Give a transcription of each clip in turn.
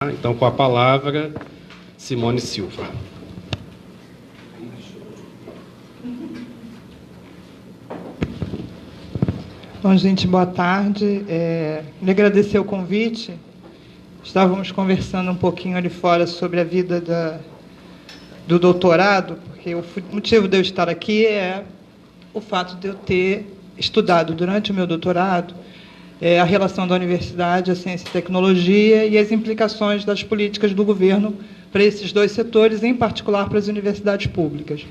Então, com a palavra, Simone Silva. Bom, gente, boa tarde. Me agradecer o convite. Estávamos conversando um pouquinho ali fora sobre a vida do doutorado, porque o motivo de eu estar aqui é o fato de eu ter estudado durante o meu doutorado a relação da universidade, a ciência e tecnologia e as implicações das políticas do governo para esses dois setores, em particular para as universidades públicas.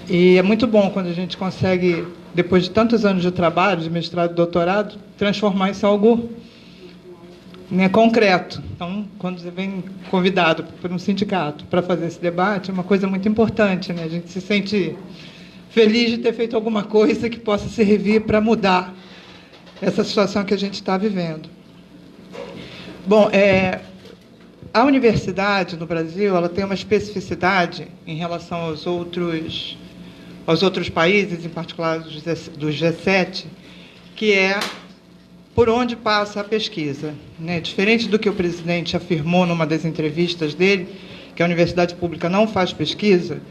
E é muito bom quando a gente consegue, depois de tantos anos de trabalho, de mestrado e doutorado, transformar isso em algo concreto. Então, quando você vem convidado por um sindicato para fazer esse debate, é uma coisa muito importante. A gente se sente feliz de ter feito alguma coisa que possa servir para mudar essa situação que a gente está vivendo. Bom, a universidade no Brasil ela tem uma especificidade em relação aos outros países, em particular do G7, que é por onde passa a pesquisa. Diferente do que o presidente afirmou numa das entrevistas dele, que a universidade pública não faz pesquisa,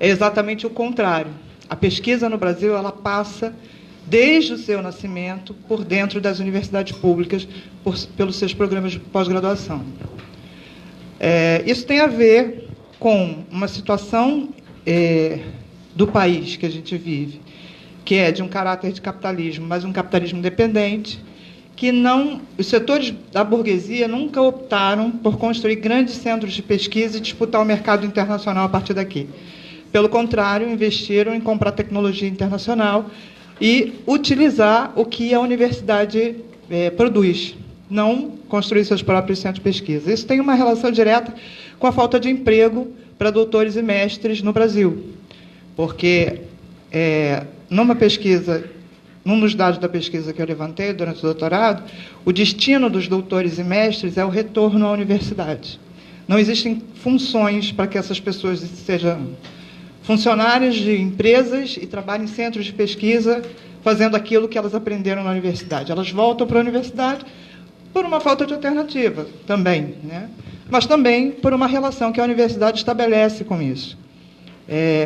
é exatamente o contrário. A pesquisa no Brasil ela passa desde o seu nascimento, por dentro das universidades públicas, pelos seus programas de pós-graduação. Isso tem a ver com uma situação do país que a gente vive, que é de um caráter de capitalismo, mas um capitalismo dependente, que os setores da burguesia nunca optaram por construir grandes centros de pesquisa e disputar o mercado internacional a partir daqui. Pelo contrário, investiram em comprar tecnologia internacional e utilizar o que a universidade produz, não construir seus próprios centros de pesquisa. Isso tem uma relação direta com a falta de emprego para doutores e mestres no Brasil, porque num dos dados da pesquisa que eu levantei durante o doutorado, o destino dos doutores e mestres é o retorno à universidade. Não existem funções para que essas pessoas sejam funcionários de empresas e trabalham em centros de pesquisa fazendo aquilo que elas aprenderam na universidade. Elas voltam para a universidade por uma falta de alternativa também, mas também por uma relação que a universidade estabelece com isso.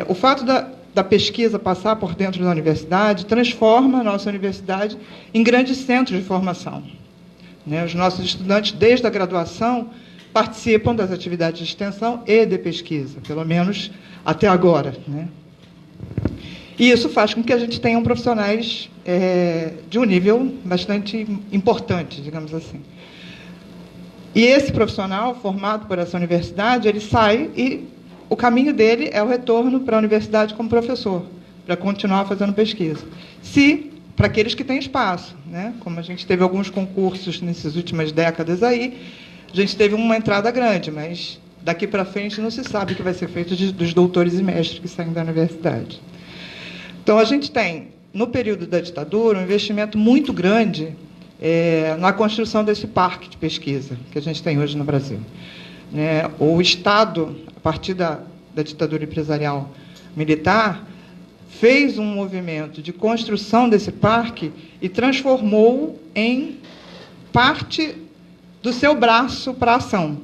O fato da pesquisa passar por dentro da universidade transforma a nossa universidade em grandes centros de formação. Os nossos estudantes, desde a graduação, participam das atividades de extensão e de pesquisa, pelo menos até agora. E isso faz com que a gente tenha profissionais de um nível bastante importante, digamos assim. E esse profissional, formado por essa universidade, ele sai e o caminho dele é o retorno para a universidade como professor, para continuar fazendo pesquisa. Para aqueles que têm espaço, como a gente teve alguns concursos nessas últimas décadas aí, a gente teve uma entrada grande, mas daqui para frente não se sabe o que vai ser feito dos doutores e mestres que saem da universidade. Então, a gente tem, no período da ditadura, um investimento muito grande na construção desse parque de pesquisa que a gente tem hoje no Brasil. O Estado, a partir da ditadura empresarial militar, fez um movimento de construção desse parque e transformou em parte do seu braço para a ação.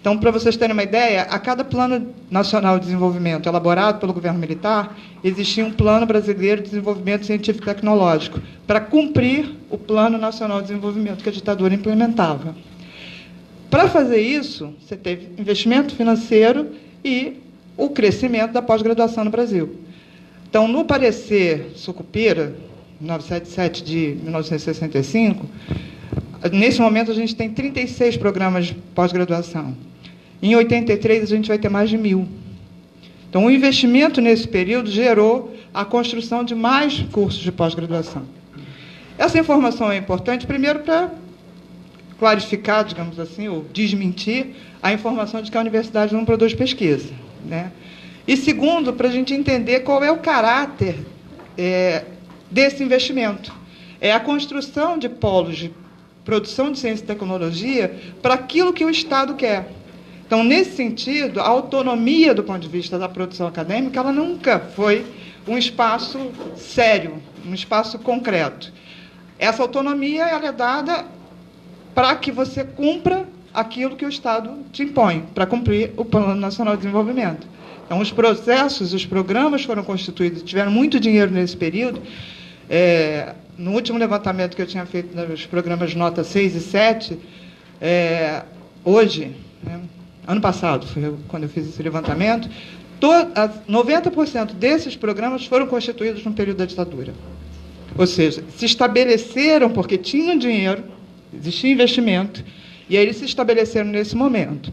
Então, para vocês terem uma ideia, a cada Plano Nacional de Desenvolvimento elaborado pelo governo militar, existia um Plano Brasileiro de Desenvolvimento Científico e Tecnológico para cumprir o Plano Nacional de Desenvolvimento que a ditadura implementava. Para fazer isso, você teve investimento financeiro e o crescimento da pós-graduação no Brasil. Então, no parecer Sucupira, 977 de 1965, nesse momento, a gente tem 36 programas de pós-graduação. Em 83, a gente vai ter mais de 1.000. Então, o investimento nesse período gerou a construção de mais cursos de pós-graduação. Essa informação é importante, primeiro, para clarificar, digamos assim, ou desmentir a informação de que a universidade não produz pesquisa. E, segundo, para a gente entender qual é o caráter desse investimento. É a construção de polos de produção de ciência e tecnologia para aquilo que o Estado quer. Então, nesse sentido, a autonomia do ponto de vista da produção acadêmica, ela nunca foi um espaço sério, um espaço concreto. Essa autonomia ela é dada para que você cumpra aquilo que o Estado te impõe para cumprir o Plano Nacional de Desenvolvimento. Então, os processos, os programas foram constituídos, tiveram muito dinheiro nesse período. No último levantamento que eu tinha feito nos programas nota 6 e 7, hoje, ano passado, foi quando eu fiz esse levantamento, 90% desses programas foram constituídos no período da ditadura. Ou seja, se estabeleceram porque tinham dinheiro, existia investimento, e aí eles se estabeleceram nesse momento.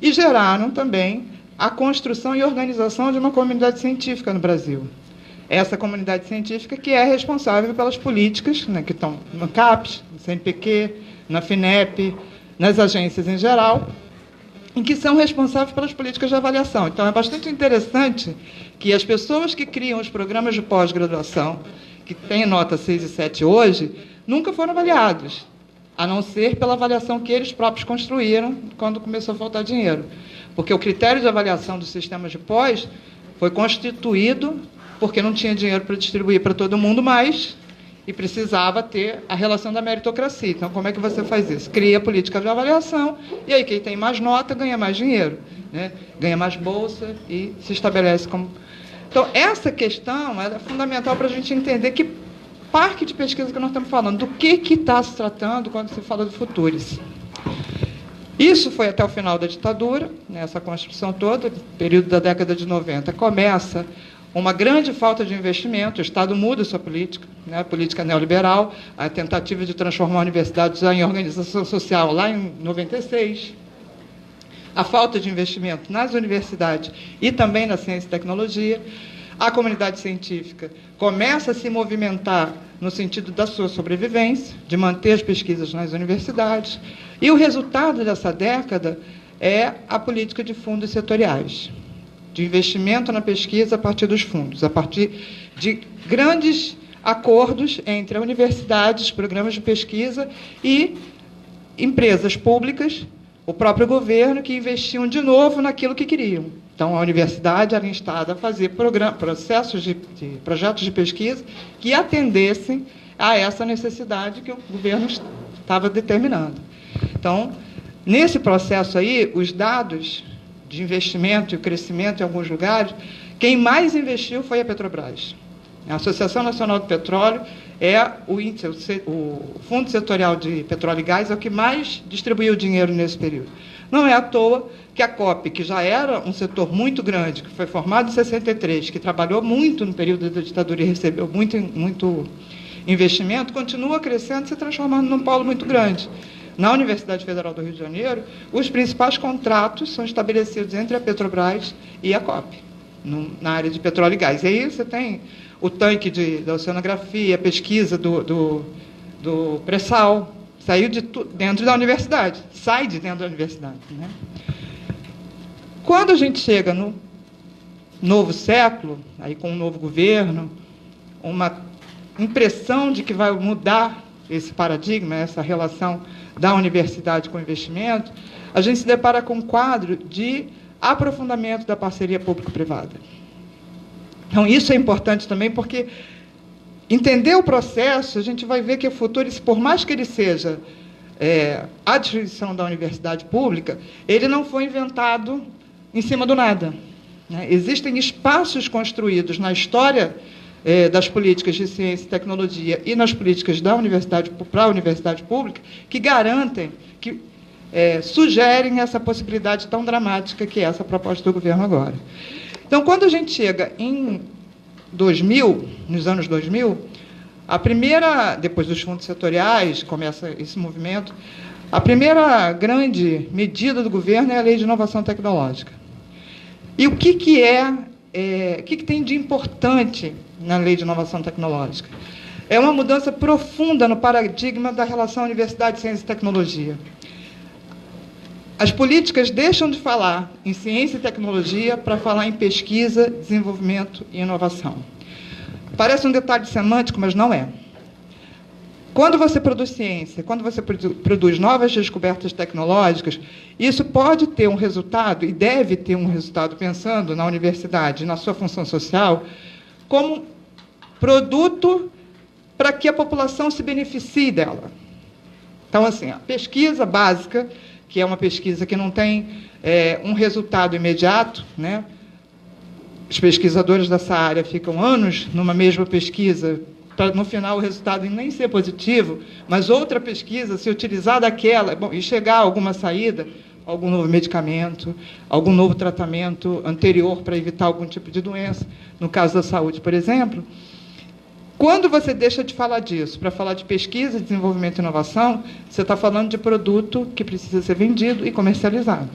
E geraram também a construção e organização de uma comunidade científica no Brasil. Essa comunidade científica que é responsável pelas políticas, né, que estão no CAPES, no CNPq, na FINEP, nas agências em geral, em que são responsáveis pelas políticas de avaliação. Então, é bastante interessante que as pessoas que criam os programas de pós-graduação, que têm nota 6 e 7 hoje, nunca foram avaliados, a não ser pela avaliação que eles próprios construíram quando começou a faltar dinheiro. Porque o critério de avaliação dos sistemas de pós foi constituído porque não tinha dinheiro para distribuir para todo mundo mais e precisava ter a relação da meritocracia. Então, como é que você faz isso? Cria política de avaliação e aí quem tem mais nota ganha mais dinheiro, né? Ganha mais bolsa e se estabelece como... Então, essa questão é fundamental para a gente entender que parque de pesquisa que nós estamos falando, do que está se tratando quando se fala de Futures. Isso foi até o final da ditadura, nessa construção toda, período da década de 90, começa uma grande falta de investimento, o Estado muda sua política, né, a política neoliberal, a tentativa de transformar a universidade já em organização social lá em 96, a falta de investimento nas universidades e também na ciência e tecnologia. A comunidade científica começa a se movimentar no sentido da sua sobrevivência, de manter as pesquisas nas universidades, e o resultado dessa década é a política de fundos setoriais, de investimento na pesquisa a partir dos fundos, a partir de grandes acordos entre universidades, programas de pesquisa e empresas públicas, o próprio governo, que investiam de novo naquilo que queriam. Então, a universidade era instada a fazer projetos de pesquisa que atendessem a essa necessidade que o governo estava determinando. Então, nesse processo aí, os dados de investimento e o crescimento em alguns lugares, quem mais investiu foi a Petrobras. A Associação Nacional do Petróleo o Fundo Setorial de Petróleo e Gás é o que mais distribuiu dinheiro nesse período. Não é à toa que a COP, que já era um setor muito grande, que foi formado em 63, que trabalhou muito no período da ditadura e recebeu muito investimento, continua crescendo e se transformando num polo muito grande. Na Universidade Federal do Rio de Janeiro, os principais contratos são estabelecidos entre a Petrobras e a COP, na área de petróleo e gás. E aí você tem o tanque da oceanografia, a pesquisa do pré-sal, saiu dentro da universidade, sai de dentro da universidade, né? Quando a gente chega no novo século, aí com um novo governo, uma impressão de que vai mudar esse paradigma, essa relação da universidade com o investimento, a gente se depara com um quadro de aprofundamento da parceria público-privada. Então, isso é importante também, porque entender o processo, a gente vai ver que o Futures, por mais que ele seja a distribuição da universidade pública, ele não foi inventado em cima do nada, né? Existem espaços construídos na história das políticas de ciência e tecnologia e nas políticas da universidade para a universidade pública que garantem, que sugerem essa possibilidade tão dramática que é essa proposta do governo agora. Então, quando a gente chega em 2000, nos anos 2000, depois dos fundos setoriais, começa esse movimento, a primeira grande medida do governo é a Lei de Inovação Tecnológica. E o que tem de importante na Lei de Inovação Tecnológica? É uma mudança profunda no paradigma da relação universidade, ciência e tecnologia. As políticas deixam de falar em ciência e tecnologia para falar em pesquisa, desenvolvimento e inovação. Parece um detalhe semântico, mas não é. Quando você produz ciência, quando você produz novas descobertas tecnológicas, isso pode ter um resultado, e deve ter um resultado, pensando na universidade, na sua função social, como produto para que a população se beneficie dela. Então, assim, a pesquisa básica que é uma pesquisa que não tem um resultado imediato, né? Os pesquisadores dessa área ficam anos numa mesma pesquisa, para no final o resultado nem ser positivo, mas outra pesquisa, se utilizar daquela, bom, e chegar a alguma saída, algum novo medicamento, algum novo tratamento anterior para evitar algum tipo de doença, no caso da saúde, por exemplo. Quando você deixa de falar disso para falar de pesquisa, desenvolvimento e inovação, você está falando de produto que precisa ser vendido e comercializado.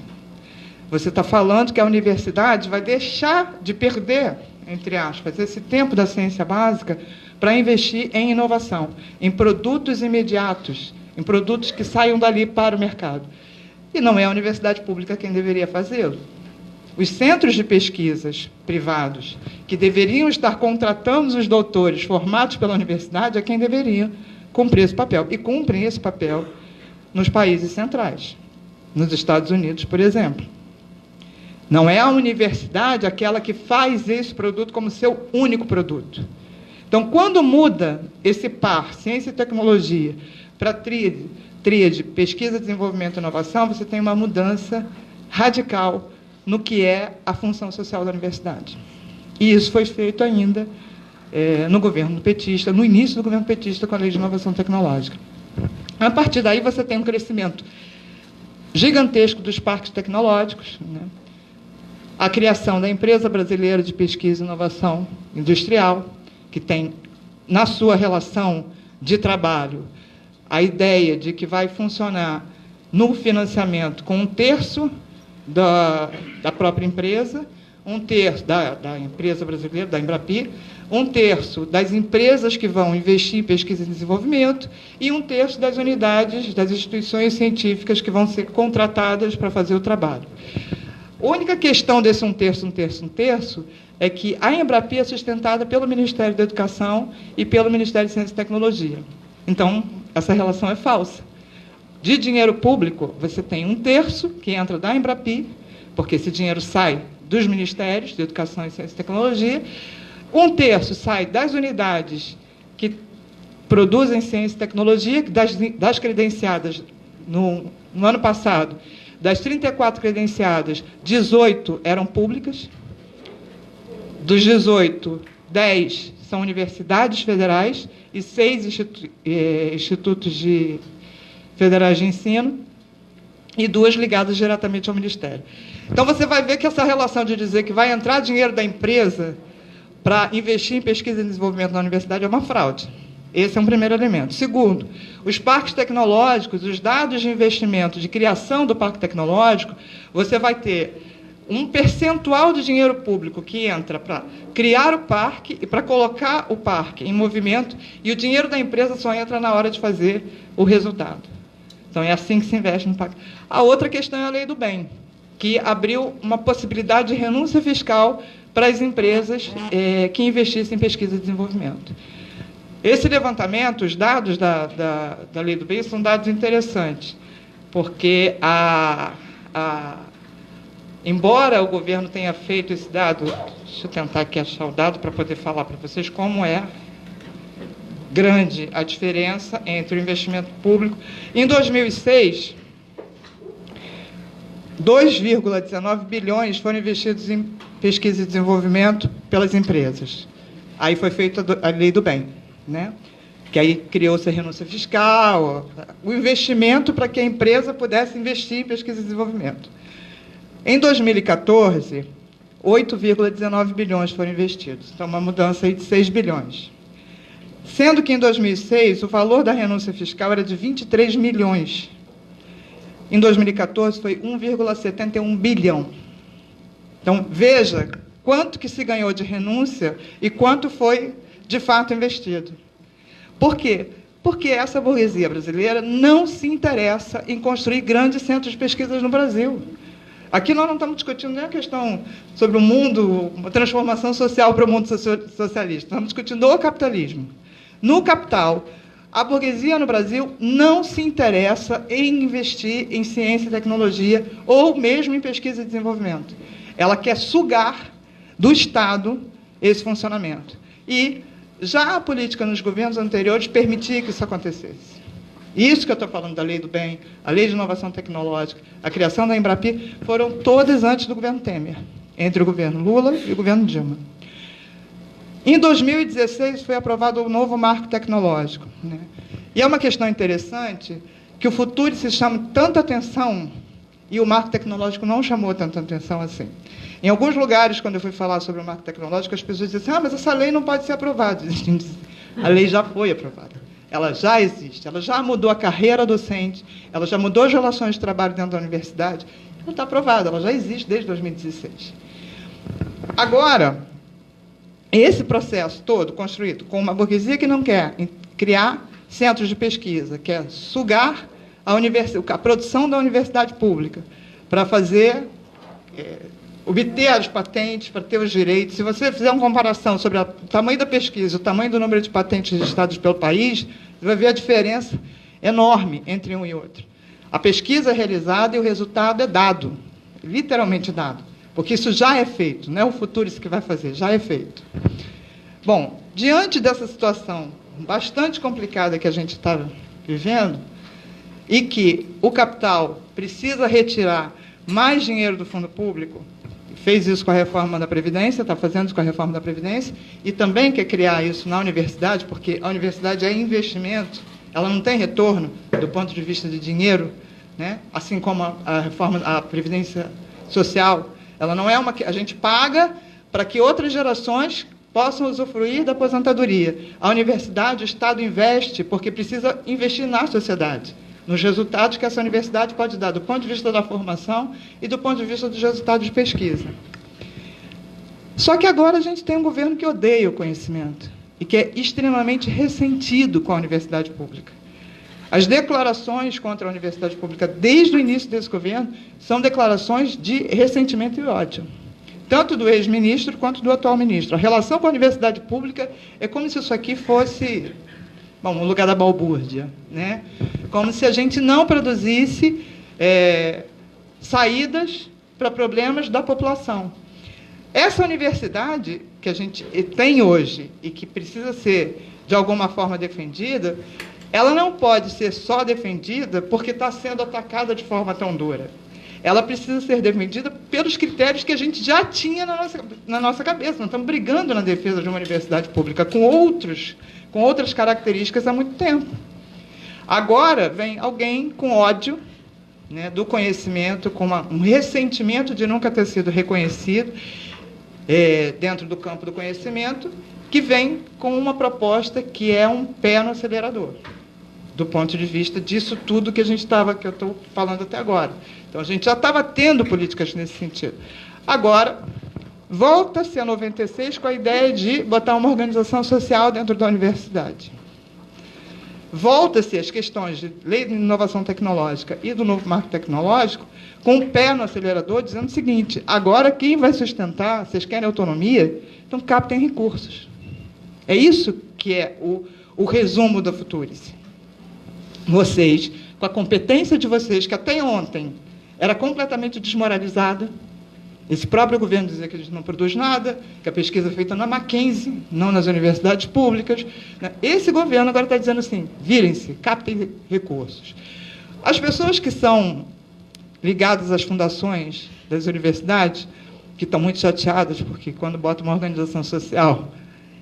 Você está falando que a universidade vai deixar de perder, entre aspas, esse tempo da ciência básica para investir em inovação, em produtos imediatos, em produtos que saiam dali para o mercado. E não é a universidade pública quem deveria fazê-lo. Os centros de pesquisas privados, que deveriam estar contratando os doutores formados pela universidade, é quem deveria cumprir esse papel. E cumprem esse papel nos países centrais, nos Estados Unidos, por exemplo. Não é a universidade aquela que faz esse produto como seu único produto. Então, quando muda esse par, ciência e tecnologia, para tríade, pesquisa, desenvolvimento e inovação, você tem uma mudança radical no que é a função social da universidade. E isso foi feito ainda no governo petista, no início do governo petista, com a Lei de Inovação Tecnológica. A partir daí, você tem um crescimento gigantesco dos parques tecnológicos, né? A criação da Empresa Brasileira de Pesquisa e Inovação Industrial, que tem, na sua relação de trabalho, a ideia de que vai funcionar no financiamento com 1/3 da própria empresa, 1/3 da empresa brasileira, da Embrapi, 1/3 das empresas que vão investir em pesquisa e desenvolvimento e 1/3 das unidades, das instituições científicas que vão ser contratadas para fazer o trabalho. A única questão desse 1/3 é que a Embrapi é sustentada pelo Ministério da Educação e pelo Ministério de Ciência e Tecnologia. Então, essa relação é falsa. De dinheiro público, você tem 1/3 que entra da Embrapi, porque esse dinheiro sai dos Ministérios de Educação e Ciência e Tecnologia, 1/3 sai das unidades que produzem ciência e tecnologia, das credenciadas no ano passado. Das 34 credenciadas, 18 eram públicas. Dos 18, 10 são universidades federais e 6 institutos federais de ensino e 2 ligadas diretamente ao Ministério. Então, você vai ver que essa relação de dizer que vai entrar dinheiro da empresa para investir em pesquisa e desenvolvimento na universidade é uma fraude. Esse é um primeiro elemento. Segundo, os parques tecnológicos, os dados de investimento, de criação do parque tecnológico, você vai ter um percentual de dinheiro público que entra para criar o parque e para colocar o parque em movimento, e o dinheiro da empresa só entra na hora de fazer o resultado. Então, é assim que se investe no parque. A outra questão é a Lei do Bem, que abriu uma possibilidade de renúncia fiscal para as empresas que investissem em pesquisa e desenvolvimento. Esse levantamento, os dados da Lei do Bem, são dados interessantes, porque, embora o governo tenha feito esse dado, deixa eu tentar aqui achar o dado para poder falar para vocês como é grande a diferença entre o investimento público. Em 2006, 2,19 bilhões foram investidos em pesquisa e desenvolvimento pelas empresas. Aí foi feita a Lei do Bem, né? Que aí criou-se a renúncia fiscal, o investimento para que a empresa pudesse investir em pesquisa e desenvolvimento. Em 2014, 8,19 bilhões foram investidos. Então, uma mudança aí de 6 bilhões. Sendo que, em 2006, o valor da renúncia fiscal era de 23 milhões. Em 2014, foi 1,71 bilhão. Então, veja quanto que se ganhou de renúncia e quanto foi, de fato, investido. Por quê? Porque essa burguesia brasileira não se interessa em construir grandes centros de pesquisas no Brasil. Aqui nós não estamos discutindo nem a questão sobre o mundo, uma transformação social para o mundo socialista. Estamos discutindo o capitalismo. No capital, a burguesia no Brasil não se interessa em investir em ciência e tecnologia ou mesmo em pesquisa e desenvolvimento. Ela quer sugar do Estado esse funcionamento. E já a política nos governos anteriores permitia que isso acontecesse. Isso que eu estou falando da Lei do Bem, a Lei de Inovação Tecnológica, a criação da Embrapi, foram todas antes do governo Temer, entre o governo Lula e o governo Dilma. Em 2016, foi aprovado o novo marco tecnológico, né? E é uma questão interessante que o futuro se chama tanta atenção e o marco tecnológico não chamou tanta atenção assim. Em alguns lugares, quando eu fui falar sobre o marco tecnológico, as pessoas dizem assim, mas essa lei não pode ser aprovada. A lei já foi aprovada. Ela já existe, ela já mudou a carreira docente, ela já mudou as relações de trabalho dentro da universidade, ela está aprovada, ela já existe desde 2016. Agora, esse processo todo construído com uma burguesia que não quer criar centros de pesquisa, quer sugar a produção da universidade pública para fazer, obter as patentes, para ter os direitos. Se você fizer uma comparação sobre o tamanho da pesquisa, o tamanho do número de patentes registradas pelo país, você vai ver a diferença enorme entre um e outro. A pesquisa é realizada e o resultado é dado, literalmente dado, porque isso já é feito, não é o futuro isso que vai fazer, já é feito. Bom, diante dessa situação bastante complicada que a gente está vivendo, e que o capital precisa retirar mais dinheiro do fundo público, fez isso com a reforma da Previdência, está fazendo isso com a reforma da Previdência, e também quer criar isso na universidade, porque a universidade é investimento, ela não tem retorno do ponto de vista de dinheiro, né? Assim como a reforma, a Previdência Social, ela não é uma que a gente paga para que outras gerações possam usufruir da aposentadoria. A universidade, o Estado investe porque precisa investir na sociedade, nos resultados que essa universidade pode dar, do ponto de vista da formação e do ponto de vista dos resultados de pesquisa. Só que agora a gente tem um governo que odeia o conhecimento e que é extremamente ressentido com a universidade pública. As declarações contra a universidade pública desde o início desse governo são declarações de ressentimento e ódio, tanto do ex-ministro quanto do atual ministro. A relação com a universidade pública é como se isso aqui fosse, bom, o lugar da balbúrdia, né? Como se a gente não produzisse saídas para problemas da população. Essa universidade que a gente tem hoje e que precisa ser, de alguma forma, defendida, ela não pode ser só defendida porque está sendo atacada de forma tão dura. Ela precisa ser defendida pelos critérios que a gente já tinha na nossa cabeça. Nós estamos brigando na defesa de uma universidade pública com outras características há muito tempo. Agora vem alguém com ódio, né, do conhecimento, com um ressentimento de nunca ter sido reconhecido dentro do campo do conhecimento, que vem com uma proposta que é um pé no acelerador, do ponto de vista disso tudo que eu estou falando até agora. Então, a gente já estava tendo políticas nesse sentido. Agora, volta-se a 96 com a ideia de botar uma organização social dentro da universidade. Volta-se as questões de lei de inovação tecnológica e do novo marco tecnológico com o pé no acelerador, dizendo o seguinte, agora quem vai sustentar, vocês querem autonomia, então captem recursos. É isso que é o resumo da Futurice. Vocês, com a competência de vocês, que até ontem era completamente desmoralizada, esse próprio governo dizia que a gente não produz nada, que a pesquisa é feita na Mackenzie, não nas universidades públicas, né? Esse governo agora está dizendo assim, virem-se, captem recursos. As pessoas que são ligadas às fundações das universidades, que estão muito chateadas, porque quando bota uma organização social,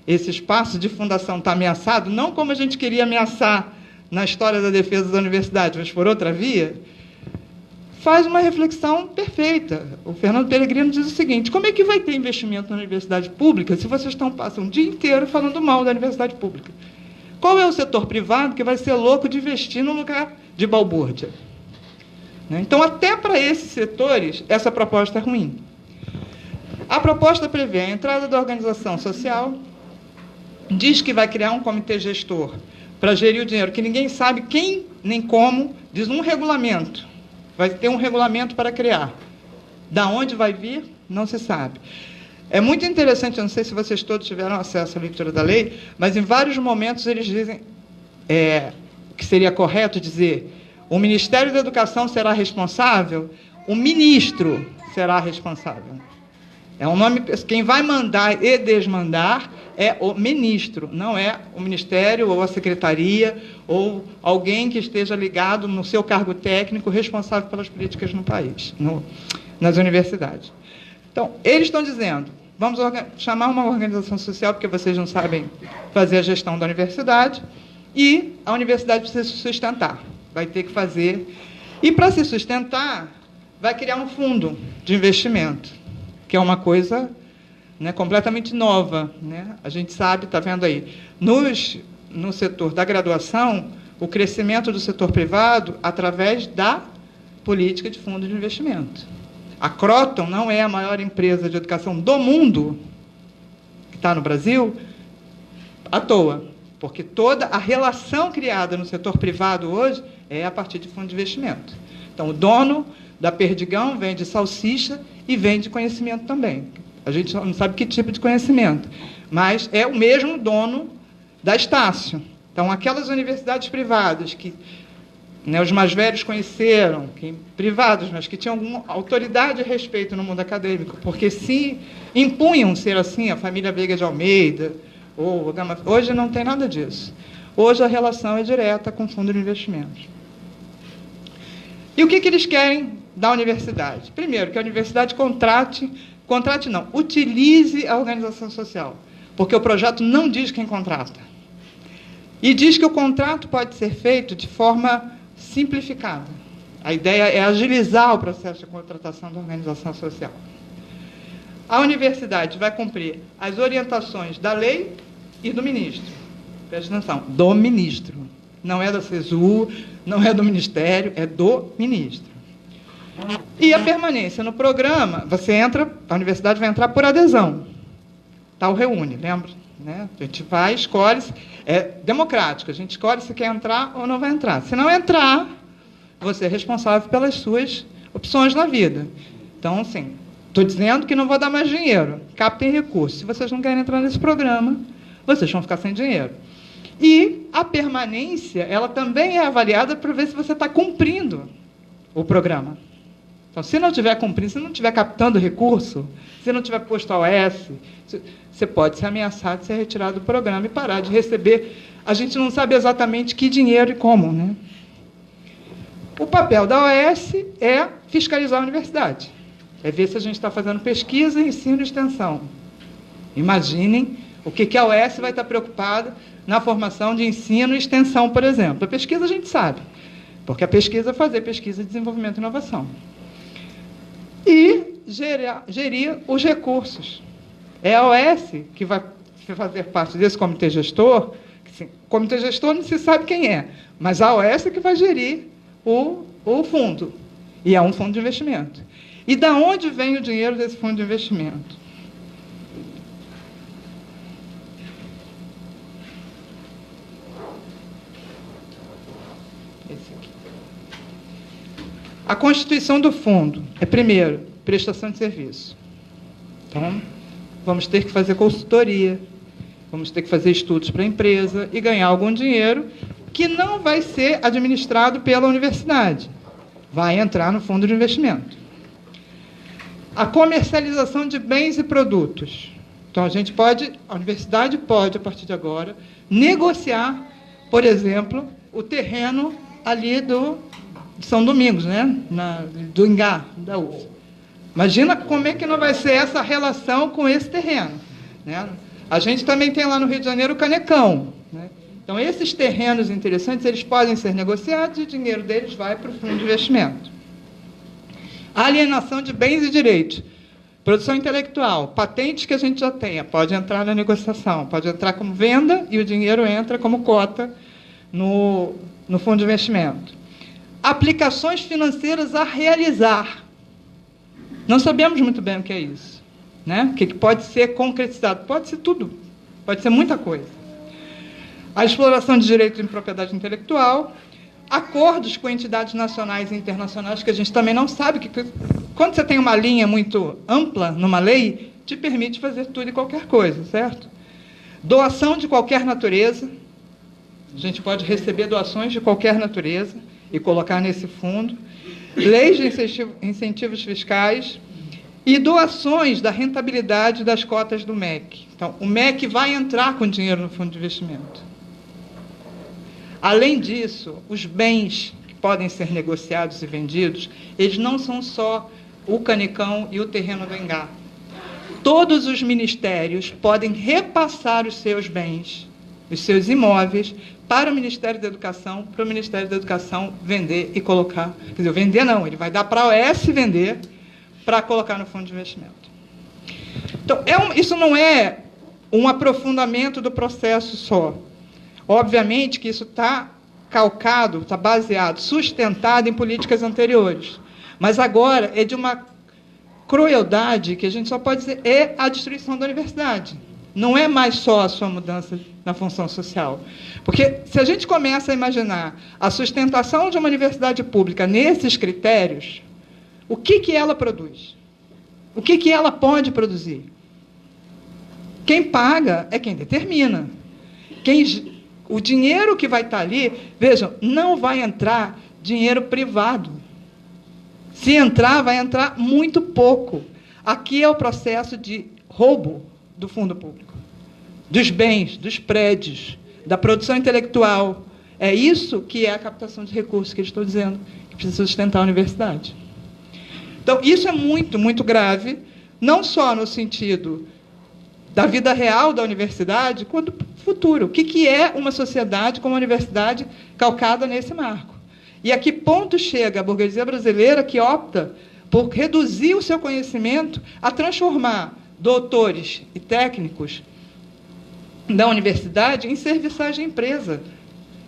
esse espaço de fundação está ameaçado, não como a gente queria ameaçar na história da defesa da universidade, mas por outra via, faz uma reflexão perfeita. O Fernando Pellegrino diz o seguinte, como é que vai ter investimento na universidade pública se vocês passam o dia inteiro falando mal da universidade pública? Qual é o setor privado que vai ser louco de investir num lugar de balbúrdia? Então, até para esses setores, essa proposta é ruim. A proposta prevê a entrada da organização social, diz que vai criar um comitê gestor para gerir o dinheiro, que ninguém sabe quem nem como, diz um regulamento. Vai ter um regulamento para criar. Da onde vai vir, não se sabe. É muito interessante, eu não sei se vocês todos tiveram acesso à leitura da lei, mas em vários momentos eles dizem que seria correto dizer o Ministério da Educação será responsável, o ministro será responsável. É um nome, quem vai mandar e desmandar é o ministro, não é o ministério ou a secretaria ou alguém que esteja ligado no seu cargo técnico responsável pelas políticas no país, nas universidades. Então, eles estão dizendo, vamos chamar uma organização social, porque vocês não sabem fazer a gestão da universidade, e a universidade precisa se sustentar, vai ter que fazer. E, para se sustentar, vai criar um fundo de investimento, que é uma coisa, né, completamente nova. Né? A gente sabe, está vendo aí, no setor da graduação, o crescimento do setor privado através da política de fundo de investimento. A Croton não é a maior empresa de educação do mundo, que está no Brasil, à toa, porque toda a relação criada no setor privado hoje é a partir de fundo de investimento. Então, o dono da Perdigão vende salsicha e vende conhecimento também. A gente não sabe que tipo de conhecimento, mas é o mesmo dono da Estácio. Então, aquelas universidades privadas que, né, os mais velhos conheceram, privados, mas que tinham alguma autoridade e respeito no mundo acadêmico, porque se impunham ser assim, a família Veiga de Almeida, ou hoje não tem nada disso. Hoje a relação é direta com o fundo de investimentos. E o que eles querem da universidade? Primeiro, que a universidade utilize a organização social, porque o projeto não diz quem contrata. E diz que o contrato pode ser feito de forma simplificada. A ideia é agilizar o processo de contratação da organização social. A universidade vai cumprir as orientações da lei e do ministro. Preste atenção, do ministro. Não é da CESU, não é do ministério, é do ministro. E a permanência no programa, a universidade vai entrar por adesão. Tal reúne, lembra? Né? A gente vai, escolhe, é democrático, a gente escolhe se quer entrar ou não vai entrar. Se não entrar, você é responsável pelas suas opções na vida. Então, assim, estou dizendo que não vou dar mais dinheiro, captem recursos. Se vocês não querem entrar nesse programa, vocês vão ficar sem dinheiro. E a permanência, ela também é avaliada para ver se você está cumprindo o programa. Então, se não estiver cumprindo, se não estiver captando recurso, se não tiver posto a OS, você pode ser ameaçado de ser retirado do programa e parar de receber. A gente não sabe exatamente que dinheiro e como. Né? O papel da OS é fiscalizar a universidade. É ver se a gente está fazendo pesquisa, ensino e extensão. Imaginem o que a OS vai estar preocupada na formação de ensino e extensão, por exemplo. A pesquisa a gente sabe, porque a pesquisa é fazer pesquisa, desenvolvimento e inovação. E gerir os recursos. É a OS que vai fazer parte desse comitê gestor. O comitê gestor não se sabe quem é, mas a OS é que vai gerir o fundo. E é um fundo de investimento. E da onde vem o dinheiro desse fundo de investimento? Esse aqui. A constituição do fundo é, primeiro, prestação de serviço. Então, vamos ter que fazer consultoria, vamos ter que fazer estudos para a empresa e ganhar algum dinheiro que não vai ser administrado pela universidade. Vai entrar no fundo de investimento. A comercialização de bens e produtos. Então, a universidade pode, a partir de agora, negociar, por exemplo, o terreno ali do São Domingos, né? Do Ingá, da UF. Imagina como é que não vai ser essa relação com esse terreno. Né? A gente também tem lá no Rio de Janeiro o Canecão. Né? Então, esses terrenos interessantes, eles podem ser negociados e o dinheiro deles vai para o fundo de investimento. A alienação de bens e direitos. Produção intelectual, patentes que a gente já tenha, pode entrar na negociação, pode entrar como venda e o dinheiro entra como cota no fundo de investimento. Aplicações financeiras a realizar. Não sabemos muito bem o que é isso. Né? O que pode ser concretizado? Pode ser tudo, pode ser muita coisa. A exploração de direitos em propriedade intelectual, acordos com entidades nacionais e internacionais, que a gente também não sabe. Quando você tem uma linha muito ampla numa lei, te permite fazer tudo e qualquer coisa, certo? Doação de qualquer natureza. A gente pode receber doações de qualquer natureza e colocar nesse fundo. Leis de incentivos fiscais e doações da rentabilidade das cotas do MEC. Então, o MEC vai entrar com dinheiro no fundo de investimento. Além disso, os bens que podem ser negociados e vendidos, eles não são só o Canicão e o terreno do Engar. Todos os ministérios podem repassar os seus bens, os seus imóveis, para o Ministério da Educação, para o Ministério da Educação vender e colocar... Quer dizer, vender não, ele vai dar para a OS vender para colocar no fundo de investimento. Então, isso não é um aprofundamento do processo só. Obviamente que isso está calcado, está baseado, sustentado em políticas anteriores. Mas agora é de uma crueldade que a gente só pode dizer é a destruição da universidade. Não é mais só a sua mudança na função social. Porque se a gente começa a imaginar a sustentação de uma universidade pública nesses critérios, o que ela produz? O que ela pode produzir? Quem paga é quem determina. O dinheiro que vai estar ali, vejam, não vai entrar dinheiro privado. Se entrar, vai entrar muito pouco. Aqui é o processo de roubo do fundo público, dos bens, dos prédios, da produção intelectual. É isso que é a captação de recursos que eles estão dizendo, que precisa sustentar a universidade. Então, isso é muito, muito grave, não só no sentido da vida real da universidade, quanto do futuro. O que é uma sociedade com uma universidade calcada nesse marco? E a que ponto chega a burguesia brasileira que opta por reduzir o seu conhecimento a transformar doutores e técnicos da universidade em serviçais de empresa?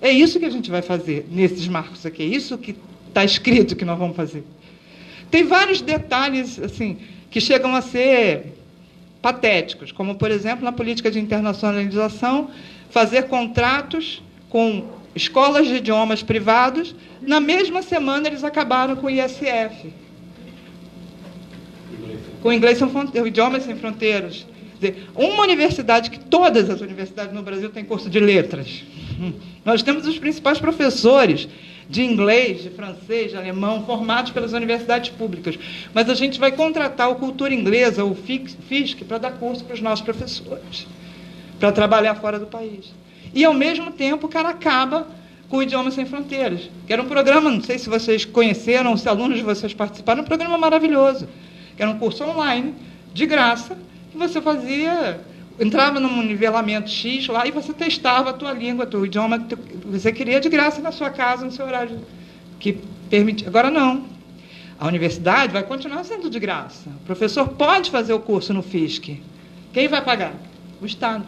É isso que a gente vai fazer nesses marcos aqui, é isso que está escrito que nós vamos fazer. Tem vários detalhes assim, que chegam a ser patéticos, como, por exemplo, na política de internacionalização, fazer contratos com escolas de idiomas privados. Na mesma semana, eles acabaram com o ISF, com o Idiomas Sem Fronteiras. Quer dizer, uma universidade, que todas as universidades no Brasil têm curso de letras. Nós temos os principais professores de inglês, de francês, de alemão, formados pelas universidades públicas. Mas a gente vai contratar o Cultura Inglesa, o FISC, para dar curso para os nossos professores, para trabalhar fora do país. E, ao mesmo tempo, o cara acaba com o Idiomas Sem Fronteiras, que era um programa, não sei se vocês conheceram, se alunos de vocês participaram, um programa maravilhoso, que era um curso online, de graça, que você fazia, entrava num nivelamento X lá e você testava a tua língua, o teu idioma que você queria de graça na sua casa, no seu horário que permitia. Agora não. A universidade vai continuar sendo de graça. O professor pode fazer o curso no FISC. Quem vai pagar? O Estado.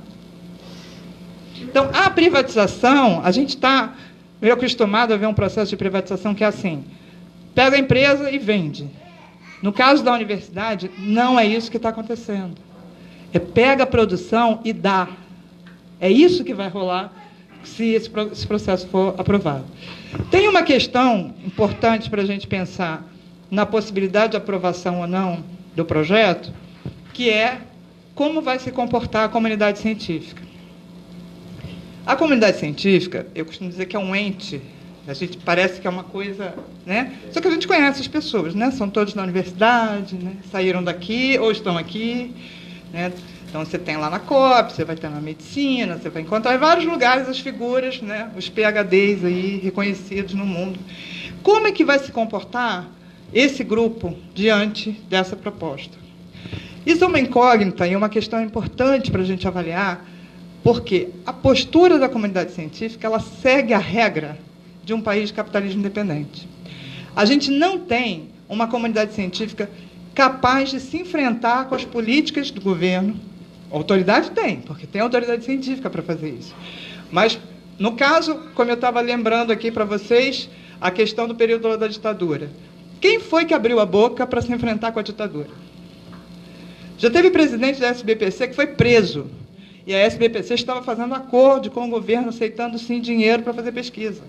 Então, a privatização, a gente está meio acostumado a ver um processo de privatização que é assim, pega a empresa e vende. No caso da universidade, não é isso que está acontecendo. É pega a produção e dá. É isso que vai rolar se esse processo for aprovado. Tem uma questão importante para a gente pensar na possibilidade de aprovação ou não do projeto, que é como vai se comportar a comunidade científica. A comunidade científica, eu costumo dizer que é um ente, a gente parece que é uma coisa, né? Só que a gente conhece as pessoas, né? São todos da universidade, né? Saíram daqui ou estão aqui, né? Então, você tem lá na COP, você vai ter na medicina, você vai encontrar em vários lugares as figuras, né? Os PhDs aí, reconhecidos no mundo. Como é que vai se comportar esse grupo diante dessa proposta? Isso é uma incógnita e é uma questão importante para a gente avaliar, porque a postura da comunidade científica ela segue a regra de um país de capitalismo independente. A gente não tem uma comunidade científica capaz de se enfrentar com as políticas do governo. A autoridade tem, porque tem autoridade científica para fazer isso. Mas, no caso, como eu estava lembrando aqui para vocês, a questão do período da ditadura. Quem foi que abriu a boca para se enfrentar com a ditadura? Já teve presidente da SBPC que foi preso. E a SBPC estava fazendo acordo com o governo, aceitando, sim, dinheiro para fazer pesquisa.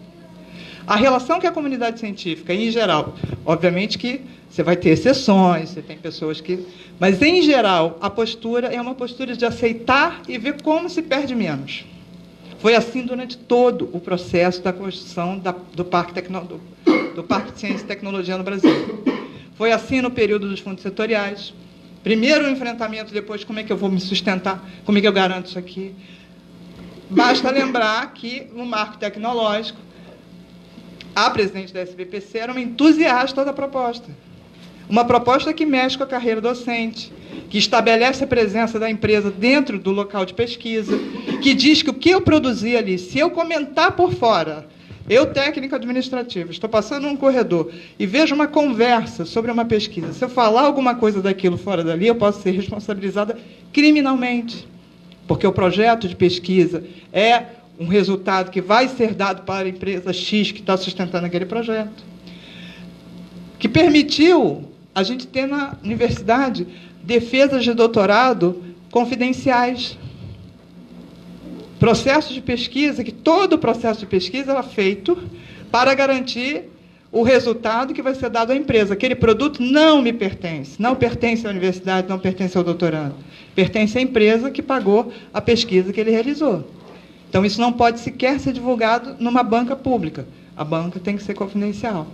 A relação que a comunidade científica, em geral, obviamente que você vai ter exceções, você tem pessoas que... Mas, em geral, a postura é uma postura de aceitar e ver como se perde menos. Foi assim durante todo o processo da construção do Parque de Ciência e Tecnologia no Brasil. Foi assim no período dos fundos setoriais, Primeiro o enfrentamento, depois como é que eu vou me sustentar, como é que eu garanto isso aqui. Basta lembrar que, no marco tecnológico, a presidente da SBPC era uma entusiasta da proposta. Uma proposta que mexe com a carreira docente, que estabelece a presença da empresa dentro do local de pesquisa, que diz que o que eu produzi ali, se eu comentar por fora, eu, técnico administrativo, estou passando num corredor e vejo uma conversa sobre uma pesquisa, se eu falar alguma coisa daquilo fora dali, eu posso ser responsabilizada criminalmente, porque o projeto de pesquisa é um resultado que vai ser dado para a empresa X que está sustentando aquele projeto, que permitiu a gente ter na universidade defesas de doutorado confidenciais. Processo de pesquisa, que todo o processo de pesquisa era feito para garantir o resultado que vai ser dado à empresa. Aquele produto não me pertence, não pertence à universidade, não pertence ao doutorando. Pertence à empresa que pagou a pesquisa que ele realizou. Então, isso não pode sequer ser divulgado numa banca pública. A banca tem que ser confidencial.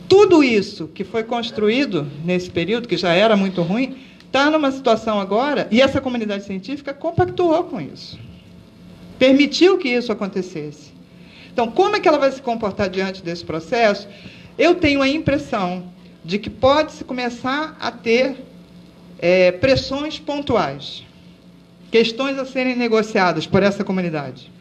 Tudo isso que foi construído nesse período, que já era muito ruim, está numa situação agora, e essa comunidade científica compactuou com isso. Permitiu que isso acontecesse. Então, como é que ela vai se comportar diante desse processo? Eu tenho a impressão de que pode-se começar a ter pressões pontuais, questões a serem negociadas por essa comunidade.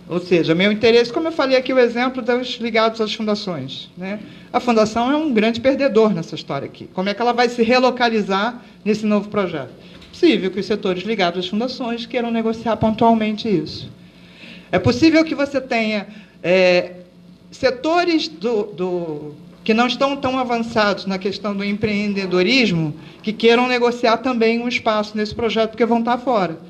Ou seja, meu interesse, como eu falei aqui, o exemplo dos ligados às fundações, né? A fundação é um grande perdedor nessa história aqui. Como é que ela vai se relocalizar nesse novo projeto? É possível que os setores ligados às fundações queiram negociar pontualmente isso. É possível que você tenha setores que não estão tão avançados na questão do empreendedorismo que queiram negociar também um espaço nesse projeto, porque vão estar fora.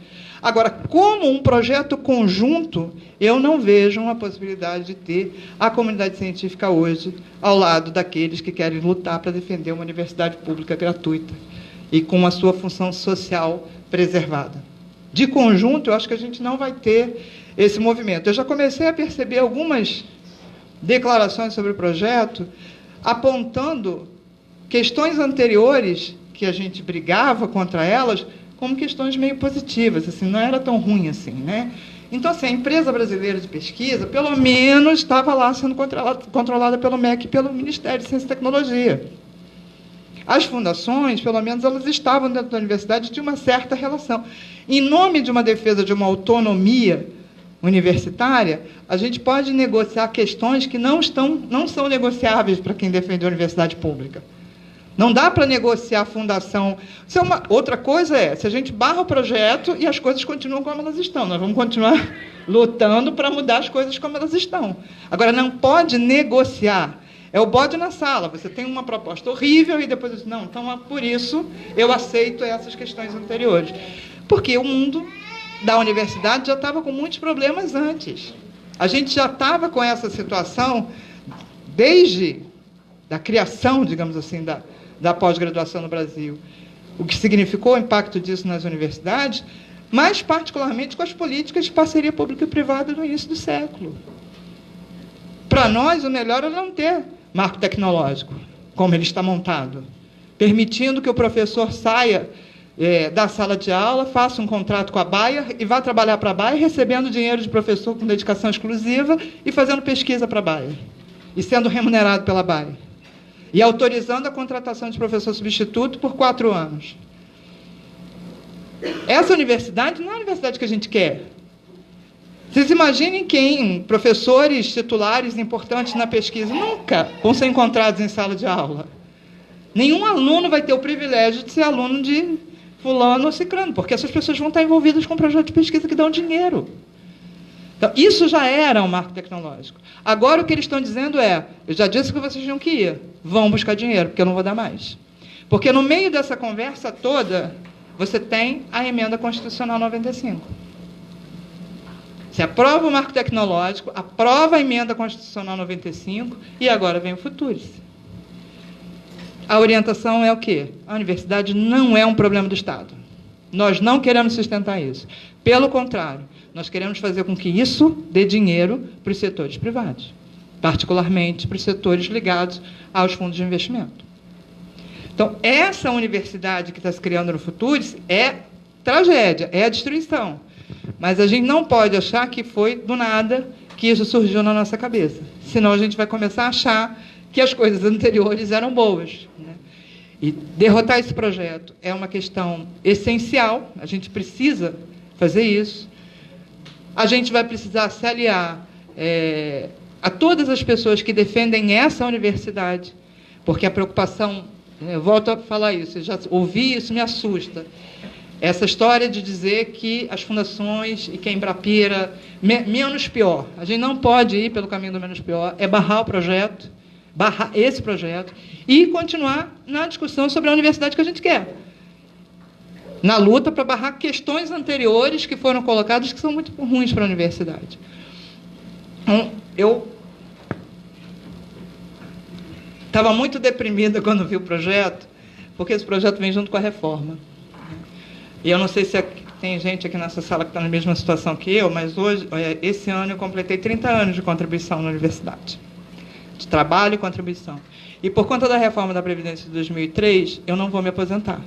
Agora, como um projeto conjunto, eu não vejo uma possibilidade de ter a comunidade científica hoje ao lado daqueles que querem lutar para defender uma universidade pública gratuita e com a sua função social preservada. De conjunto, eu acho que a gente não vai ter esse movimento. Eu já comecei a perceber algumas declarações sobre o projeto apontando questões anteriores que a gente brigava contra elas como questões meio positivas, assim, não era tão ruim assim, né? Então, assim, a empresa brasileira de pesquisa, pelo menos, estava lá sendo controlada pelo MEC e pelo Ministério de Ciência e Tecnologia. As fundações, pelo menos, elas estavam dentro da universidade de uma certa relação. Em nome de uma defesa de uma autonomia universitária, a gente pode negociar questões que não são negociáveis para quem defende a universidade pública. Não dá para negociar a fundação. Outra coisa se a gente barra o projeto e as coisas continuam como elas estão. Nós vamos continuar lutando para mudar as coisas como elas estão. Agora, não pode negociar. É o bode na sala. Você tem uma proposta horrível e depois diz, não, então, por isso, eu aceito essas questões anteriores. Porque o mundo da universidade já estava com muitos problemas antes. A gente já estava com essa situação desde a criação, digamos assim, da pós-graduação no Brasil. O que significou o impacto disso nas universidades, mas particularmente com as políticas de parceria pública e privada no início do século. Para nós, o melhor é não ter marco tecnológico, como ele está montado, permitindo que o professor saia da sala de aula, faça um contrato com a Bayer e vá trabalhar para a Bayer, recebendo dinheiro de professor com dedicação exclusiva e fazendo pesquisa para a Bayer, e sendo remunerado pela Bayer. E autorizando a contratação de professor substituto por 4 anos. Essa universidade não é a universidade que a gente quer. Vocês imaginem professores titulares importantes na pesquisa nunca vão ser encontrados em sala de aula. Nenhum aluno vai ter o privilégio de ser aluno de fulano ou cicrano, porque essas pessoas vão estar envolvidas com projetos de pesquisa que dão dinheiro. Então, isso já era um marco tecnológico. Agora, o que eles estão dizendo eu já disse que vocês não queriam, vão buscar dinheiro, porque eu não vou dar mais. Porque no meio dessa conversa toda, você tem a emenda constitucional 95. Você aprova o marco tecnológico, aprova a emenda constitucional 95, e agora vem o Futurice. A orientação é o quê? A universidade não é um problema do Estado. Nós não queremos sustentar isso. Pelo contrário, nós queremos fazer com que isso dê dinheiro para os setores privados, particularmente para os setores ligados aos fundos de investimento. Então, essa universidade que está se criando no Futuris é tragédia, é a destruição. Mas a gente não pode achar que foi do nada que isso surgiu na nossa cabeça. Senão a gente vai começar a achar que as coisas anteriores eram boas, né? E derrotar esse projeto é uma questão essencial, a gente precisa fazer isso. A gente vai precisar se aliar a todas as pessoas que defendem essa universidade, porque a preocupação, eu volto a falar isso, eu já ouvi isso, me assusta. Essa história de dizer que as fundações e que a Embrapira, menos pior. A gente não pode ir pelo caminho do menos pior, é barrar o projeto, barrar esse projeto, e continuar na discussão sobre a universidade que a gente quer. Na luta para barrar questões anteriores que foram colocadas, que são muito ruins para a universidade. Então, eu estava muito deprimida quando vi o projeto, porque esse projeto vem junto com a reforma. E eu não sei se tem gente aqui nessa sala que está na mesma situação que eu, mas hoje, esse ano, eu completei 30 anos de contribuição na universidade, de trabalho e contribuição. E por conta da reforma da Previdência de 2003, eu não vou me aposentar.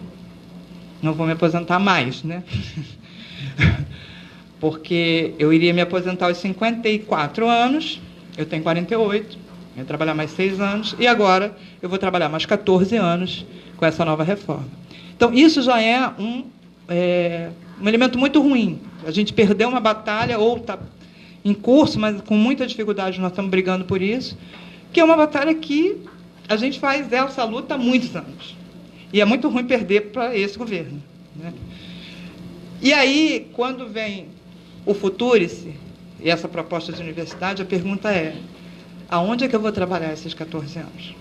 Não vou me aposentar mais, né? Porque eu iria me aposentar aos 54 anos, eu tenho 48, eu ia trabalhar mais 6 anos, e agora eu vou trabalhar mais 14 anos com essa nova reforma. Então, isso já é um elemento muito ruim. A gente perdeu uma batalha, ou está em curso, mas com muita dificuldade nós estamos brigando por isso, que é uma batalha que a gente faz essa luta há muitos anos. E é muito ruim perder para esse governo, né? E aí, quando vem o Futurice e essa proposta de universidade, a pergunta é: aonde é que eu vou trabalhar esses 14 anos?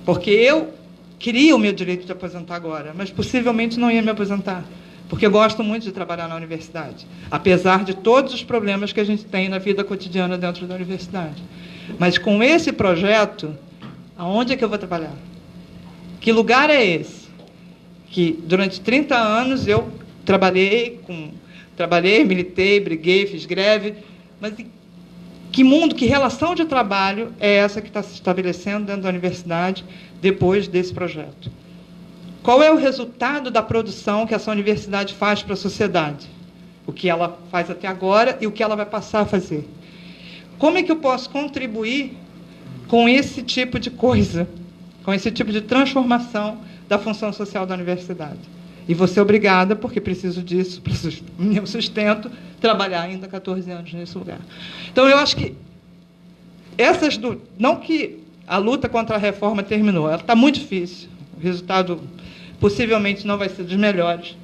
Porque eu queria o meu direito de aposentar agora, mas possivelmente não ia me aposentar, porque eu gosto muito de trabalhar na universidade, apesar de todos os problemas que a gente tem na vida cotidiana dentro da universidade. Mas com esse projeto, aonde é que eu vou trabalhar? Que lugar é esse? Que durante 30 anos eu trabalhei, militei, briguei, fiz greve, mas que mundo, que relação de trabalho é essa que está se estabelecendo dentro da universidade depois desse projeto? Qual é o resultado da produção que essa universidade faz para a sociedade? O que ela faz até agora e o que ela vai passar a fazer? Como é que eu posso contribuir com esse tipo de coisa, com esse tipo de transformação da função social da universidade? E vou ser obrigada, porque preciso disso, para o meu sustento, trabalhar ainda 14 anos nesse lugar. Então, eu acho que não que a luta contra a reforma terminou, ela está muito difícil, o resultado possivelmente não vai ser dos melhores,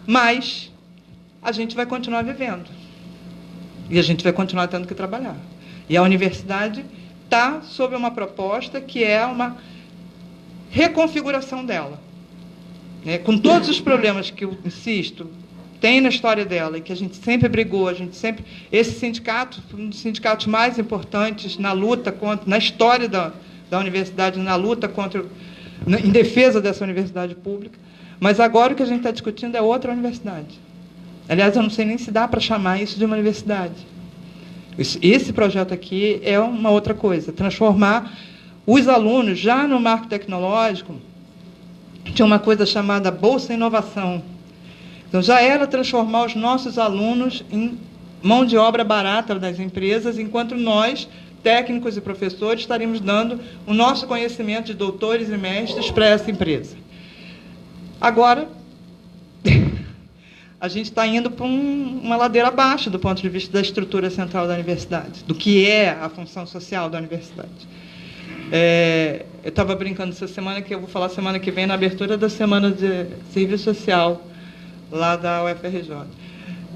mas a gente vai continuar vivendo. E a gente vai continuar tendo que trabalhar. E a universidade está sob uma proposta que é uma reconfiguração dela, né? Com todos os problemas que eu insisto, tem na história dela, e que a gente sempre brigou, esse sindicato, um dos sindicatos mais importantes na luta na história da universidade, na luta em defesa dessa universidade pública, mas agora o que a gente está discutindo é outra universidade. Aliás, eu não sei nem se dá para chamar isso de uma universidade. Esse projeto aqui é uma outra coisa, transformar os alunos, já no marco tecnológico, tinha uma coisa chamada Bolsa Inovação. Então, já era transformar os nossos alunos em mão de obra barata das empresas, enquanto nós, técnicos e professores, estaríamos dando o nosso conhecimento de doutores e mestres para essa empresa. Agora, a gente está indo para uma ladeira abaixo do ponto de vista da estrutura central da universidade, do que é a função social da universidade. Eu estava brincando essa semana, que eu vou falar semana que vem, na abertura da Semana de Serviço Social, lá da UFRJ.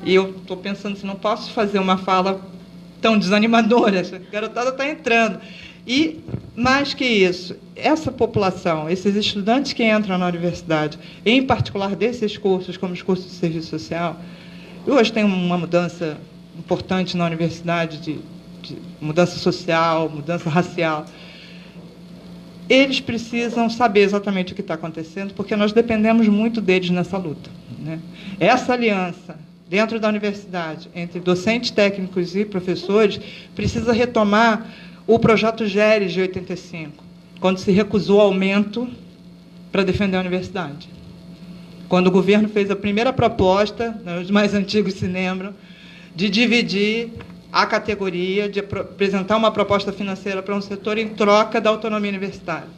E eu estou pensando se não posso fazer uma fala tão desanimadora, essa garotada está entrando. E, mais que isso, essa população, esses estudantes que entram na universidade, em particular desses cursos, como os cursos de serviço social, hoje tem uma mudança importante na universidade, de mudança social, mudança racial. Eles precisam saber exatamente o que está acontecendo, porque nós dependemos muito deles nessa luta, né? Essa aliança dentro da universidade, entre docentes, técnicos e professores, precisa retomar o projeto GERES de 85, quando se recusou aumento para defender a universidade. Quando o governo fez a primeira proposta, os mais antigos se lembram, de dividir a categoria, de apresentar uma proposta financeira para um setor em troca da autonomia universitária.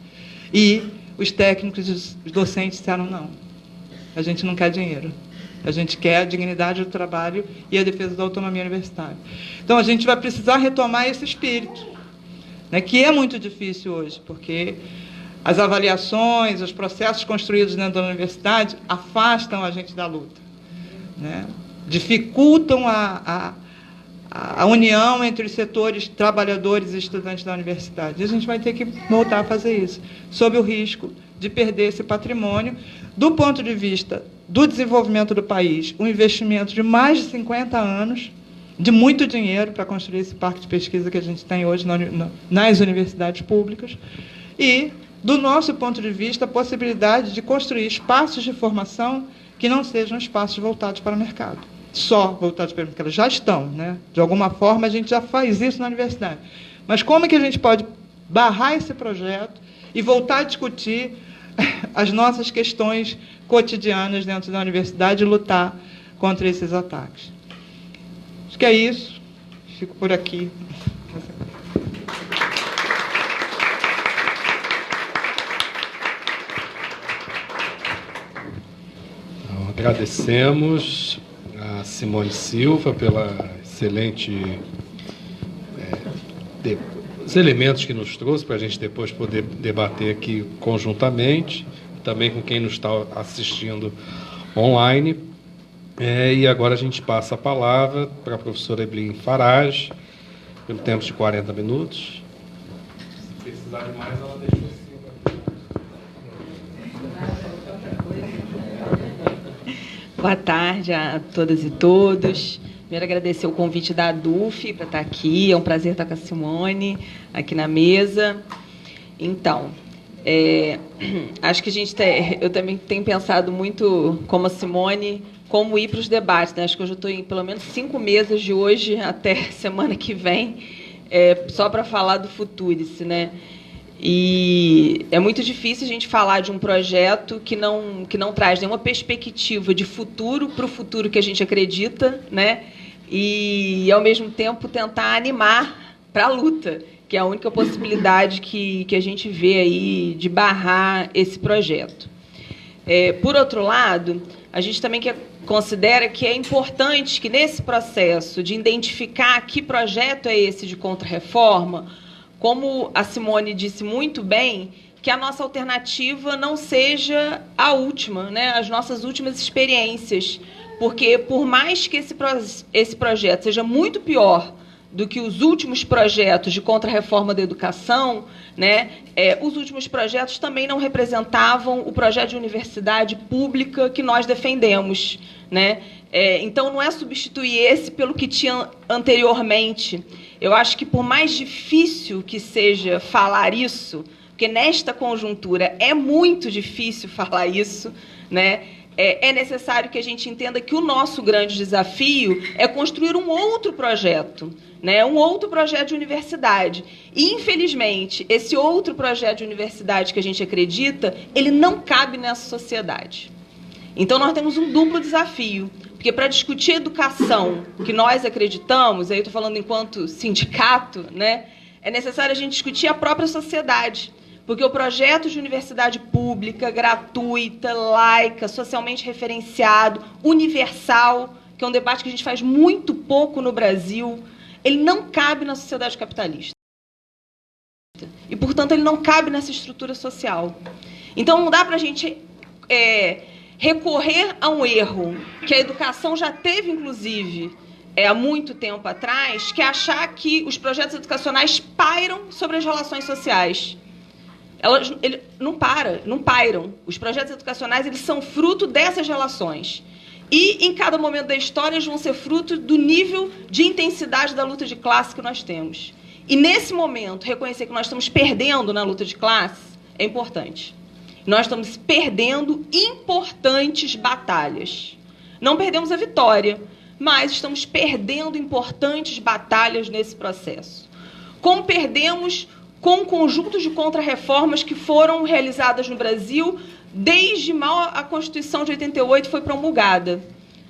E os técnicos e os docentes disseram não. A gente não quer dinheiro. A gente quer a dignidade do trabalho e a defesa da autonomia universitária. Então, a gente vai precisar retomar esse espírito, né, que é muito difícil hoje, porque as avaliações, os processos construídos dentro da universidade afastam a gente da luta, né, dificultam a união entre os setores trabalhadores e estudantes da universidade. E a gente vai ter que voltar a fazer isso, sob o risco de perder esse patrimônio. Do ponto de vista do desenvolvimento do país, um investimento de mais de 50 anos, de muito dinheiro para construir esse parque de pesquisa que a gente tem hoje nas universidades públicas, e, do nosso ponto de vista, a possibilidade de construir espaços de formação que não sejam espaços voltados para o mercado. Só voltados para o mercado. Já estão, né? De alguma forma, a gente já faz isso na universidade. Mas como é que a gente pode barrar esse projeto e voltar a discutir as nossas questões cotidianas dentro da universidade e lutar contra esses ataques? Acho que é isso. Fico por aqui. Então, agradecemos a Simone Silva pela excelente os elementos que nos trouxe para a gente depois poder debater aqui conjuntamente, também com quem nos está assistindo online. E agora a gente passa a palavra para a professora Evelyn Farage, pelo tempo de 40 minutos. Se precisar de mais, ela deixa assim. Boa tarde a todas e todos. Primeiro, agradecer o convite da ADUF para estar aqui. É um prazer estar com a Simone aqui na mesa. Então, acho que eu também tenho pensado muito, como a Simone, como ir para os debates, né? Acho que eu já estou em pelo menos 5 mesas de hoje até semana que vem, só para falar do Futurice, né? E é muito difícil a gente falar de um projeto que não traz nenhuma perspectiva de futuro para o futuro que a gente acredita, né? E, ao mesmo tempo, tentar animar para a luta, que é a única possibilidade que a gente vê aí de barrar esse projeto. Por outro lado, a gente também considera que é importante que, nesse processo de identificar que projeto é esse de contra-reforma, como a Simone disse muito bem, que a nossa alternativa não seja a última, né? As nossas últimas experiências, porque, por mais que esse projeto seja muito pior do que os últimos projetos de contra-reforma da educação, né, os últimos projetos também não representavam o projeto de universidade pública que nós defendemos, né? Então, não é substituir esse pelo que tinha anteriormente. Eu acho que, por mais difícil que seja falar isso, porque nesta conjuntura é muito difícil falar isso, né? É necessário que a gente entenda que o nosso grande desafio é construir um outro projeto, né? Um outro projeto de universidade. E, infelizmente, esse outro projeto de universidade que a gente acredita, ele não cabe nessa sociedade. Então, nós temos um duplo desafio, porque para discutir educação que nós acreditamos, aí eu estou falando enquanto sindicato, né? É necessário a gente discutir a própria sociedade. Porque o projeto de universidade pública, gratuita, laica, socialmente referenciado, universal, que é um debate que a gente faz muito pouco no Brasil, ele não cabe na sociedade capitalista. E, portanto, ele não cabe nessa estrutura social. Então, não dá para a gente recorrer a um erro que a educação já teve, inclusive, há muito tempo atrás, que é achar que os projetos educacionais pairam sobre as relações sociais. Eles não pairam. Os projetos educacionais, eles são fruto dessas relações. E, em cada momento da história, eles vão ser fruto do nível de intensidade da luta de classe que nós temos. E, nesse momento, reconhecer que nós estamos perdendo na luta de classe é importante. Nós estamos perdendo importantes batalhas. Não perdemos a vitória, mas estamos perdendo importantes batalhas nesse processo. Como perdemos com um conjunto de contrarreformas que foram realizadas no Brasil desde mal a Constituição de 88 foi promulgada.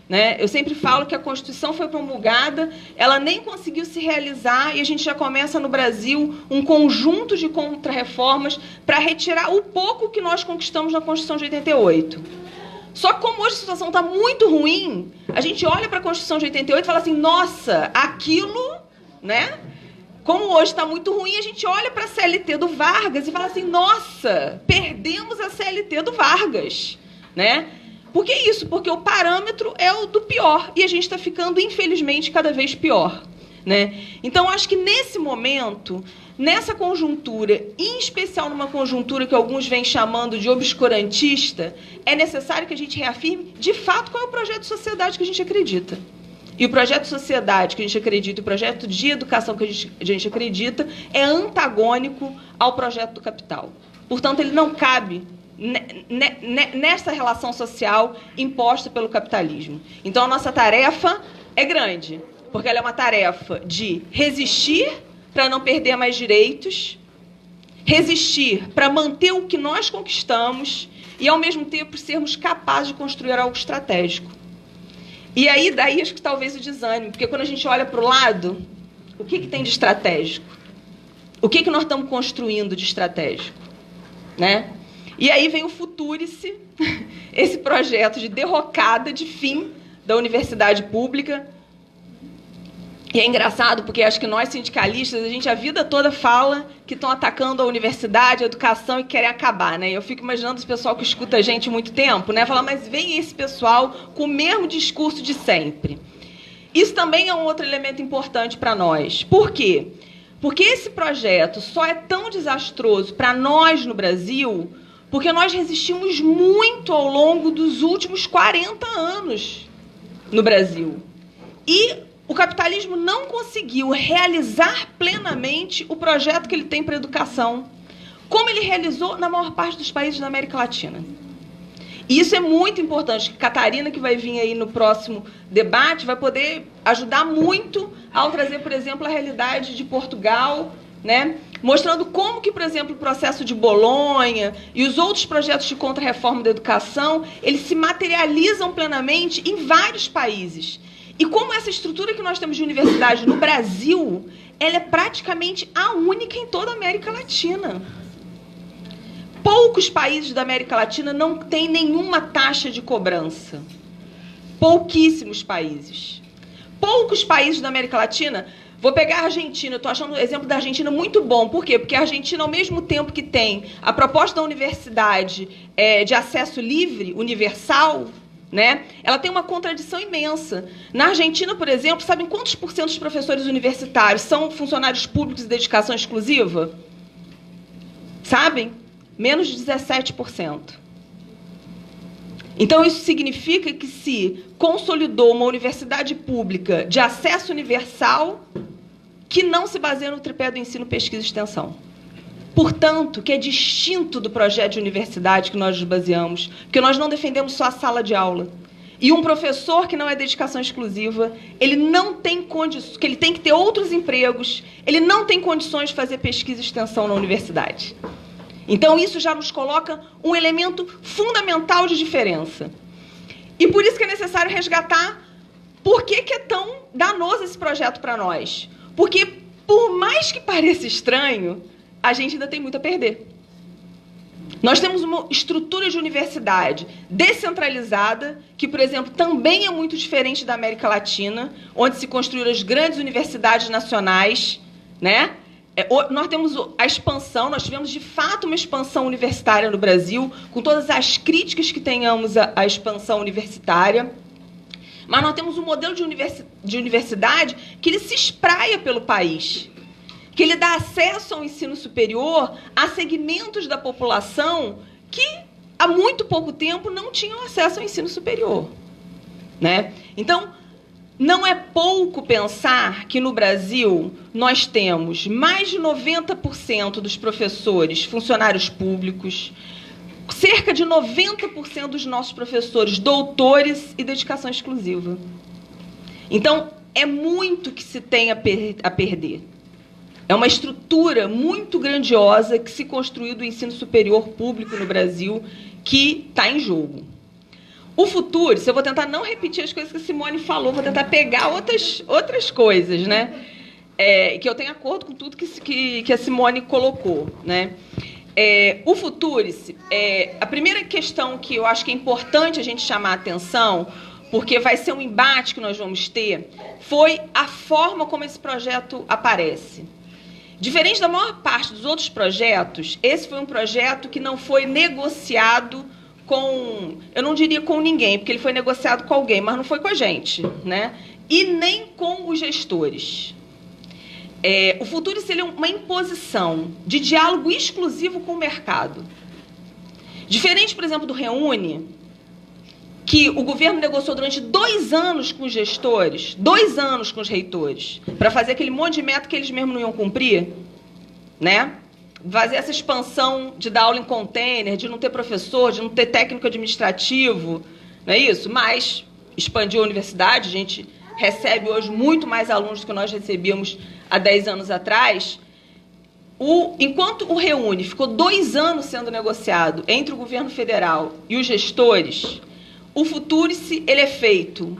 Né? Eu sempre falo que a Constituição foi promulgada, ela nem conseguiu se realizar e a gente já começa no Brasil um conjunto de contrarreformas para retirar o pouco que nós conquistamos na Constituição de 88. Só que como hoje a situação está muito ruim, a gente olha para a Constituição de 88 e fala assim, nossa, aquilo, né? Como hoje está muito ruim, a gente olha para a CLT do Vargas e fala assim, nossa, perdemos a CLT do Vargas, né? Por que isso? Porque o parâmetro é o do pior e a gente está ficando, infelizmente, cada vez pior, né? Então, acho que nesse momento, nessa conjuntura, em especial numa conjuntura que alguns vêm chamando de obscurantista, é necessário que a gente reafirme, de fato, qual é o projeto de sociedade que a gente acredita. E o projeto de sociedade que a gente acredita, e o projeto de educação que a gente acredita, é antagônico ao projeto do capital. Portanto, ele não cabe nessa relação social imposta pelo capitalismo. Então, a nossa tarefa é grande, porque ela é uma tarefa de resistir para não perder mais direitos, resistir para manter o que nós conquistamos e, ao mesmo tempo, sermos capazes de construir algo estratégico. E aí, daí, acho que talvez o desânimo, porque quando a gente olha para o lado, o que tem de estratégico? O que nós estamos construindo de estratégico? Né? E aí vem o Futurice, esse projeto de derrocada, de fim da universidade pública. E é engraçado, porque acho que nós, sindicalistas, a gente a vida toda fala que estão atacando a universidade, a educação e querem acabar, né? Eu fico imaginando esse pessoal que escuta a gente há muito tempo, né? Fala, mas vem esse pessoal com o mesmo discurso de sempre. Isso também é um outro elemento importante para nós. Por quê? Porque esse projeto só é tão desastroso para nós no Brasil porque nós resistimos muito ao longo dos últimos 40 anos no Brasil. E o capitalismo não conseguiu realizar plenamente o projeto que ele tem para a educação, como ele realizou na maior parte dos países da América Latina. E isso é muito importante. Catarina, que vai vir aí no próximo debate, vai poder ajudar muito ao trazer, por exemplo, a realidade de Portugal, né? Mostrando como que, por exemplo, o processo de Bolonha e os outros projetos de contra-reforma da educação, eles se materializam plenamente em vários países. E como essa estrutura que nós temos de universidade no Brasil, ela é praticamente a única em toda a América Latina. Poucos países da América Latina não têm nenhuma taxa de cobrança. Pouquíssimos países. Poucos países da América Latina. Vou pegar a Argentina, estou achando o exemplo da Argentina muito bom. Por quê? Porque a Argentina, ao mesmo tempo que tem a proposta da universidade de acesso livre, universal, né, ela tem uma contradição imensa. Na Argentina, por exemplo, sabem quantos por cento dos professores universitários são funcionários públicos de dedicação exclusiva? Sabem? Menos de 17%. Então, isso significa que se consolidou uma universidade pública de acesso universal que não se baseia no tripé do ensino, pesquisa e extensão. Portanto, que é distinto do projeto de universidade que nós nos baseamos, porque nós não defendemos só a sala de aula. E um professor que não é dedicação exclusiva, ele não tem condições, que ele tem que ter outros empregos, ele não tem condições de fazer pesquisa e extensão na universidade. Então, isso já nos coloca um elemento fundamental de diferença. E por isso que é necessário resgatar por que é tão danoso esse projeto para nós. Porque, por mais que pareça estranho, a gente ainda tem muito a perder. Nós temos uma estrutura de universidade descentralizada, que, por exemplo, também é muito diferente da América Latina, onde se construíram as grandes universidades nacionais, né? Nós temos a expansão, nós tivemos, de fato, uma expansão universitária no Brasil, com todas as críticas que tenhamos à expansão universitária, mas nós temos um modelo de universidade que ele se espraia pelo país, que ele dá acesso ao ensino superior a segmentos da população que, há muito pouco tempo, não tinham acesso ao ensino superior, né? Então, não é pouco pensar que, no Brasil, nós temos mais de 90% dos professores funcionários públicos, cerca de 90% dos nossos professores doutores e dedicação exclusiva. Então, é muito que se tem a perder. É uma estrutura muito grandiosa que se construiu do ensino superior público no Brasil, que está em jogo. O futuro, eu vou tentar não repetir as coisas que a Simone falou, vou tentar pegar outras coisas, né? Que eu tenho acordo com tudo que a Simone colocou, né? O Futurice, a primeira questão que eu acho que é importante a gente chamar a atenção, porque vai ser um embate que nós vamos ter, foi a forma como esse projeto aparece. Diferente da maior parte dos outros projetos, esse foi um projeto que não foi negociado com, eu não diria com ninguém, porque ele foi negociado com alguém, mas não foi com a gente, né? E nem com os gestores. O Futurice é uma imposição de diálogo exclusivo com o mercado. Diferente, por exemplo, do Reúne, que o governo negociou durante 2 anos com os gestores, 2 anos com os reitores, para fazer aquele monte de meta que eles mesmos não iam cumprir, né? Fazer essa expansão de dar aula em container, de não ter professor, de não ter técnico administrativo, não é isso? Mas expandiu a universidade, a gente recebe hoje muito mais alunos do que nós recebíamos há 10 anos atrás. Enquanto o Reúne ficou 2 anos sendo negociado entre o governo federal e os gestores, o Futurice, ele é feito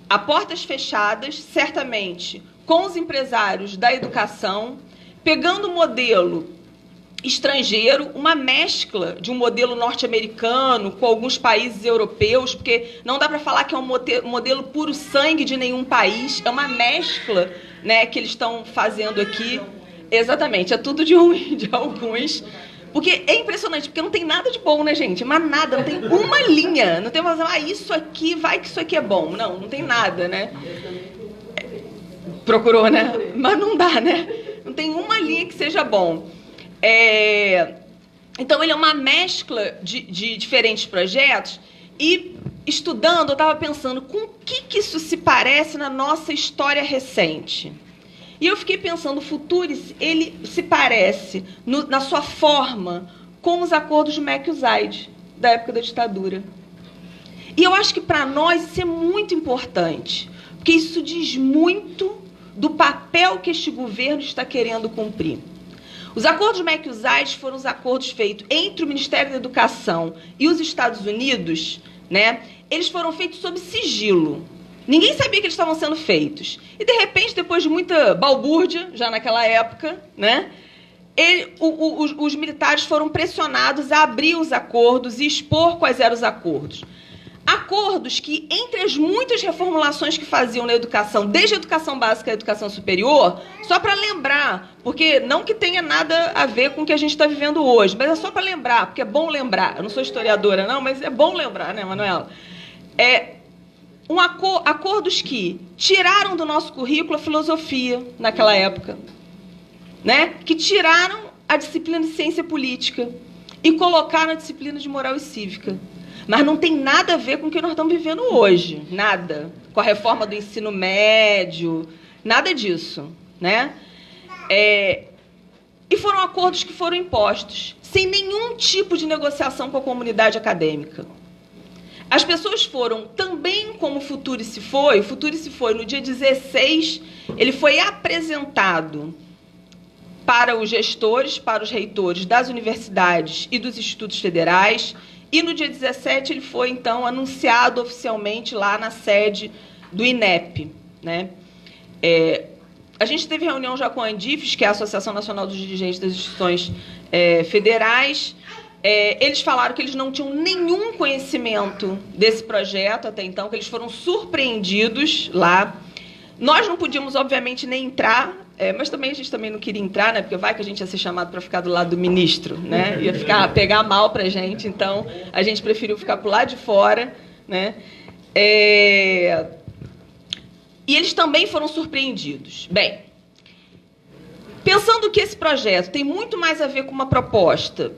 a portas fechadas, certamente, com os empresários da educação, pegando um modelo estrangeiro, uma mescla de um modelo norte-americano com alguns países europeus, porque não dá para falar que é um modelo puro sangue de nenhum país, é uma mescla, né, que eles estão fazendo aqui. Exatamente, é tudo de alguns. Porque é impressionante, porque não tem nada de bom, né, gente? Mas nada, não tem uma linha. Não tem uma coisa, isso aqui, vai que isso aqui é bom. Não tem nada, né? Procurou, né? Mas não dá, né? Não tem uma linha que seja bom. Então, ele é uma mescla de diferentes projetos. E, estudando, eu estava pensando, com o que isso se parece na nossa história recente? E eu fiquei pensando, o Futurice, ele se parece, na sua forma, com os acordos de Mec-Usaid, da época da ditadura. E eu acho que, para nós, isso é muito importante, porque isso diz muito do papel que este governo está querendo cumprir. Os acordos de Mec-Usaid foram os acordos feitos entre o Ministério da Educação e os Estados Unidos, né? Eles foram feitos sob sigilo. Ninguém sabia que eles estavam sendo feitos. E, de repente, depois de muita balbúrdia, já naquela época, né, os militares foram pressionados a abrir os acordos e expor quais eram os acordos. Acordos que, entre as muitas reformulações que faziam na educação, desde a educação básica à educação superior, só para lembrar, porque não que tenha nada a ver com o que a gente está vivendo hoje, mas é só para lembrar, porque é bom lembrar. Eu não sou historiadora, não, mas é bom lembrar, né, Manuela? Acordos que tiraram do nosso currículo a filosofia naquela época, né? Que tiraram a disciplina de ciência política e colocaram a disciplina de moral e cívica. Mas não tem nada a ver com o que nós estamos vivendo hoje, nada. Com a reforma do ensino médio, nada disso, né? E foram acordos que foram impostos, sem nenhum tipo de negociação com a comunidade acadêmica. As pessoas foram, também como o Futurice foi no dia 16, ele foi apresentado para os gestores, para os reitores das universidades e dos institutos federais, e no dia 17 ele foi, então, anunciado oficialmente lá na sede do INEP, né? A gente teve reunião já com a ANDIFES, que é a Associação Nacional dos Dirigentes das Instituições Federais. Eles falaram que eles não tinham nenhum conhecimento desse projeto até então, que eles foram surpreendidos lá. Nós não podíamos, obviamente, nem entrar, mas também a gente também não queria entrar, né? Porque vai que a gente ia ser chamado para ficar do lado do ministro, né? Ia pegar mal para a gente, então a gente preferiu ficar para o lado de fora, né? E eles também foram surpreendidos. Bem, pensando que esse projeto tem muito mais a ver com uma proposta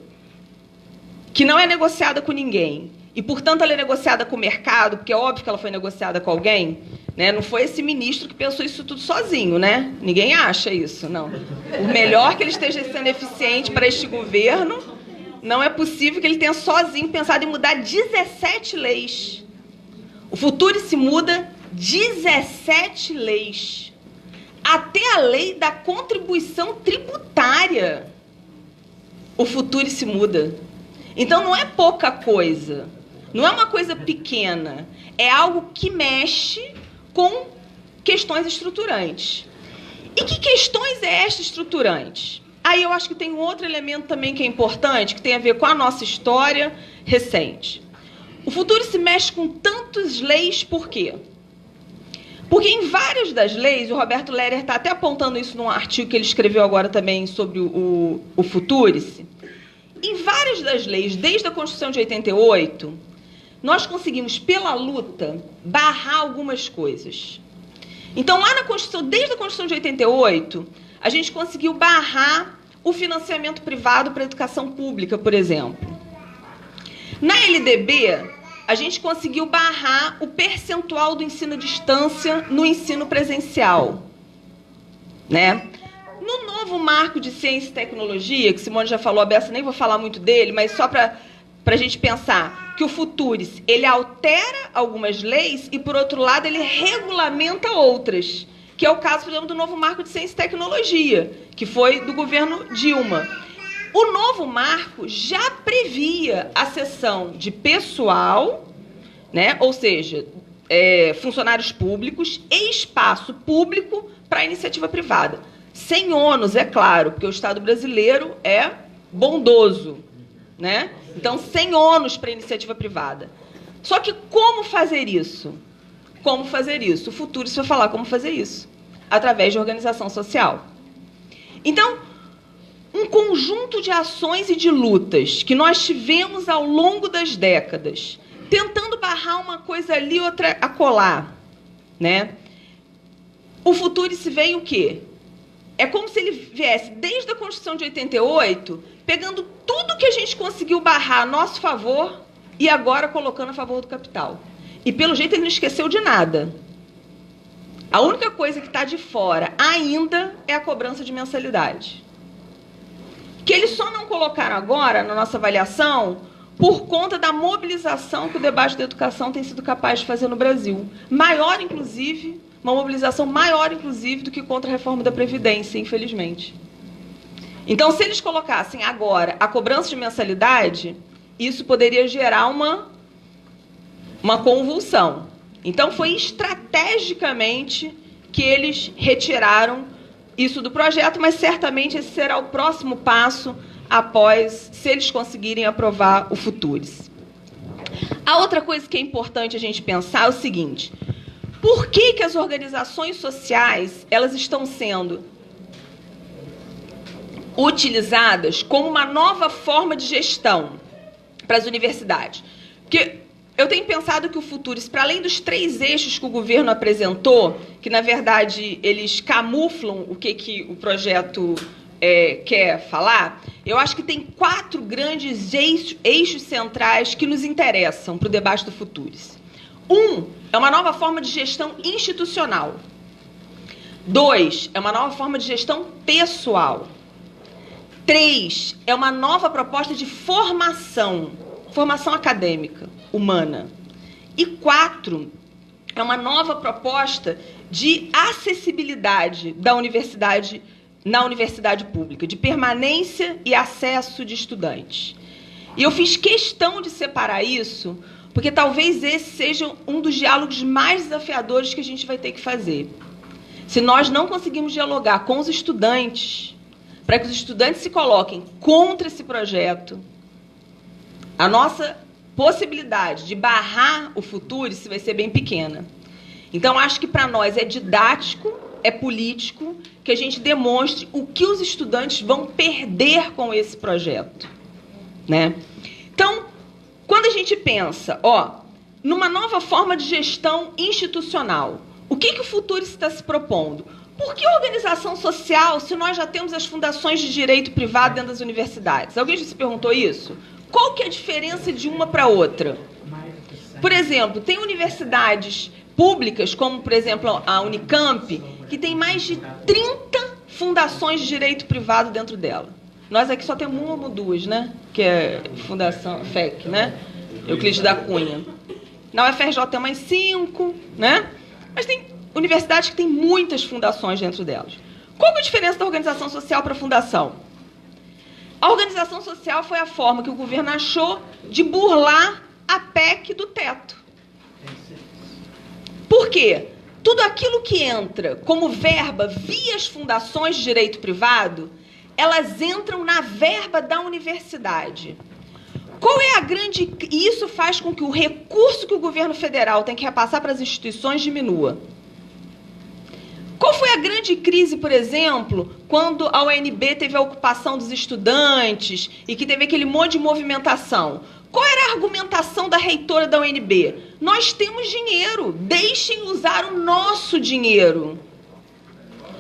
que não é negociada com ninguém, e, portanto, ela é negociada com o mercado, porque é óbvio que ela foi negociada com alguém, né? Não foi esse ministro que pensou isso tudo sozinho, né? Ninguém acha isso, não. Por melhor que ele esteja sendo eficiente para este governo, não é possível que ele tenha sozinho pensado em mudar 17 leis. O Futurice muda 17 leis. até a lei da contribuição tributária, o Futurice muda. Então, não é pouca coisa, não é uma coisa pequena, é algo que mexe com questões estruturantes. E que questões é esta estruturante? Aí eu acho que tem um outro elemento também que é importante, que tem a ver com a nossa história recente. O Futurice mexe com tantas leis, por quê? Porque em várias das leis, o Roberto Lerer está até apontando isso num artigo que ele escreveu agora também sobre o Futurice. Em várias das leis, desde a Constituição de 88, nós conseguimos, pela luta, barrar algumas coisas. Então, lá na Constituição, desde a Constituição de 88, a gente conseguiu barrar o financiamento privado para a educação pública, por exemplo. Na LDB, a gente conseguiu barrar o percentual do ensino à distância no ensino presencial, né? No novo marco de ciência e tecnologia, que Simone já falou, a Bessa nem vou falar muito dele, mas só para a gente pensar que o Futurice, ele altera algumas leis e, por outro lado, ele regulamenta outras, que é o caso, por exemplo, do novo marco de ciência e tecnologia, que foi do governo Dilma. O novo marco já previa a cessão de pessoal, né, ou seja, funcionários públicos e espaço público para a iniciativa privada. Sem ônus, é claro, porque o Estado brasileiro é bondoso, né? Então, sem ônus para a iniciativa privada. Só que como fazer isso? Como fazer isso? O Futurice vai falar como fazer isso. Através de organização social. Então, um conjunto de ações e de lutas que nós tivemos ao longo das décadas, tentando barrar uma coisa ali, outra acolá, né? O Futurice vem o quê? É como se ele viesse desde a Constituição de 88, pegando tudo que a gente conseguiu barrar a nosso favor e agora colocando a favor do capital. E, pelo jeito, ele não esqueceu de nada. A única coisa que está de fora ainda é a cobrança de mensalidade. Que eles só não colocaram agora, na nossa avaliação, por conta da mobilização que o debate da educação tem sido capaz de fazer no Brasil. Maior, inclusive, uma mobilização maior, inclusive, do que contra a reforma da Previdência, infelizmente. Então, se eles colocassem agora a cobrança de mensalidade, isso poderia gerar uma convulsão. Então, foi estrategicamente que eles retiraram isso do projeto, mas certamente esse será o próximo passo após, se eles conseguirem aprovar o Futurice. A outra coisa que é importante a gente pensar é o seguinte: por que que as organizações sociais elas estão sendo utilizadas como uma nova forma de gestão para as universidades? Porque eu tenho pensado que o Futurice, para além dos 3 eixos que o governo apresentou, que, na verdade, eles camuflam o que o projeto quer falar, eu acho que tem 4 grandes eixos centrais que nos interessam para o debate do Futurice. 1 é uma nova forma de gestão institucional. 2 é uma nova forma de gestão pessoal. 3 é uma nova proposta de formação acadêmica, humana. E 4 é uma nova proposta de acessibilidade da universidade na universidade pública, de permanência e acesso de estudantes. E eu fiz questão de separar isso, porque talvez esse seja um dos diálogos mais desafiadores que a gente vai ter que fazer. Se nós não conseguimos dialogar com os estudantes, para que os estudantes se coloquem contra esse projeto, a nossa possibilidade de barrar o Futurice vai ser bem pequena. Então, acho que para nós é didático, é político, que a gente demonstre o que os estudantes vão perder com esse projeto, né? Então, quando a gente pensa, numa nova forma de gestão institucional, o que o Futurice está se propondo? Por que organização social, se nós já temos as fundações de direito privado dentro das universidades? Alguém já se perguntou isso? Qual que é a diferença de uma para outra? Por exemplo, tem universidades públicas, como, por exemplo, a Unicamp, que tem mais de 30 fundações de direito privado dentro dela. Nós aqui só temos 1 ou 2, né? Que é Fundação FEC, né? Euclides da Cunha. Na UFRJ tem mais 5, né? Mas tem universidades que têm muitas fundações dentro delas. Qual que é a diferença da organização social para a fundação? A organização social foi a forma que o governo achou de burlar a PEC do teto. Por quê? Tudo aquilo que entra como verba via as fundações de direito privado, elas entram na verba da universidade. Qual é a grande... E isso faz com que o recurso que o governo federal tem que repassar para as instituições diminua. Qual foi a grande crise, por exemplo, quando a UNB teve a ocupação dos estudantes e que teve aquele monte de movimentação? Qual era a argumentação da reitora da UNB? Nós temos dinheiro, deixem usar o nosso dinheiro.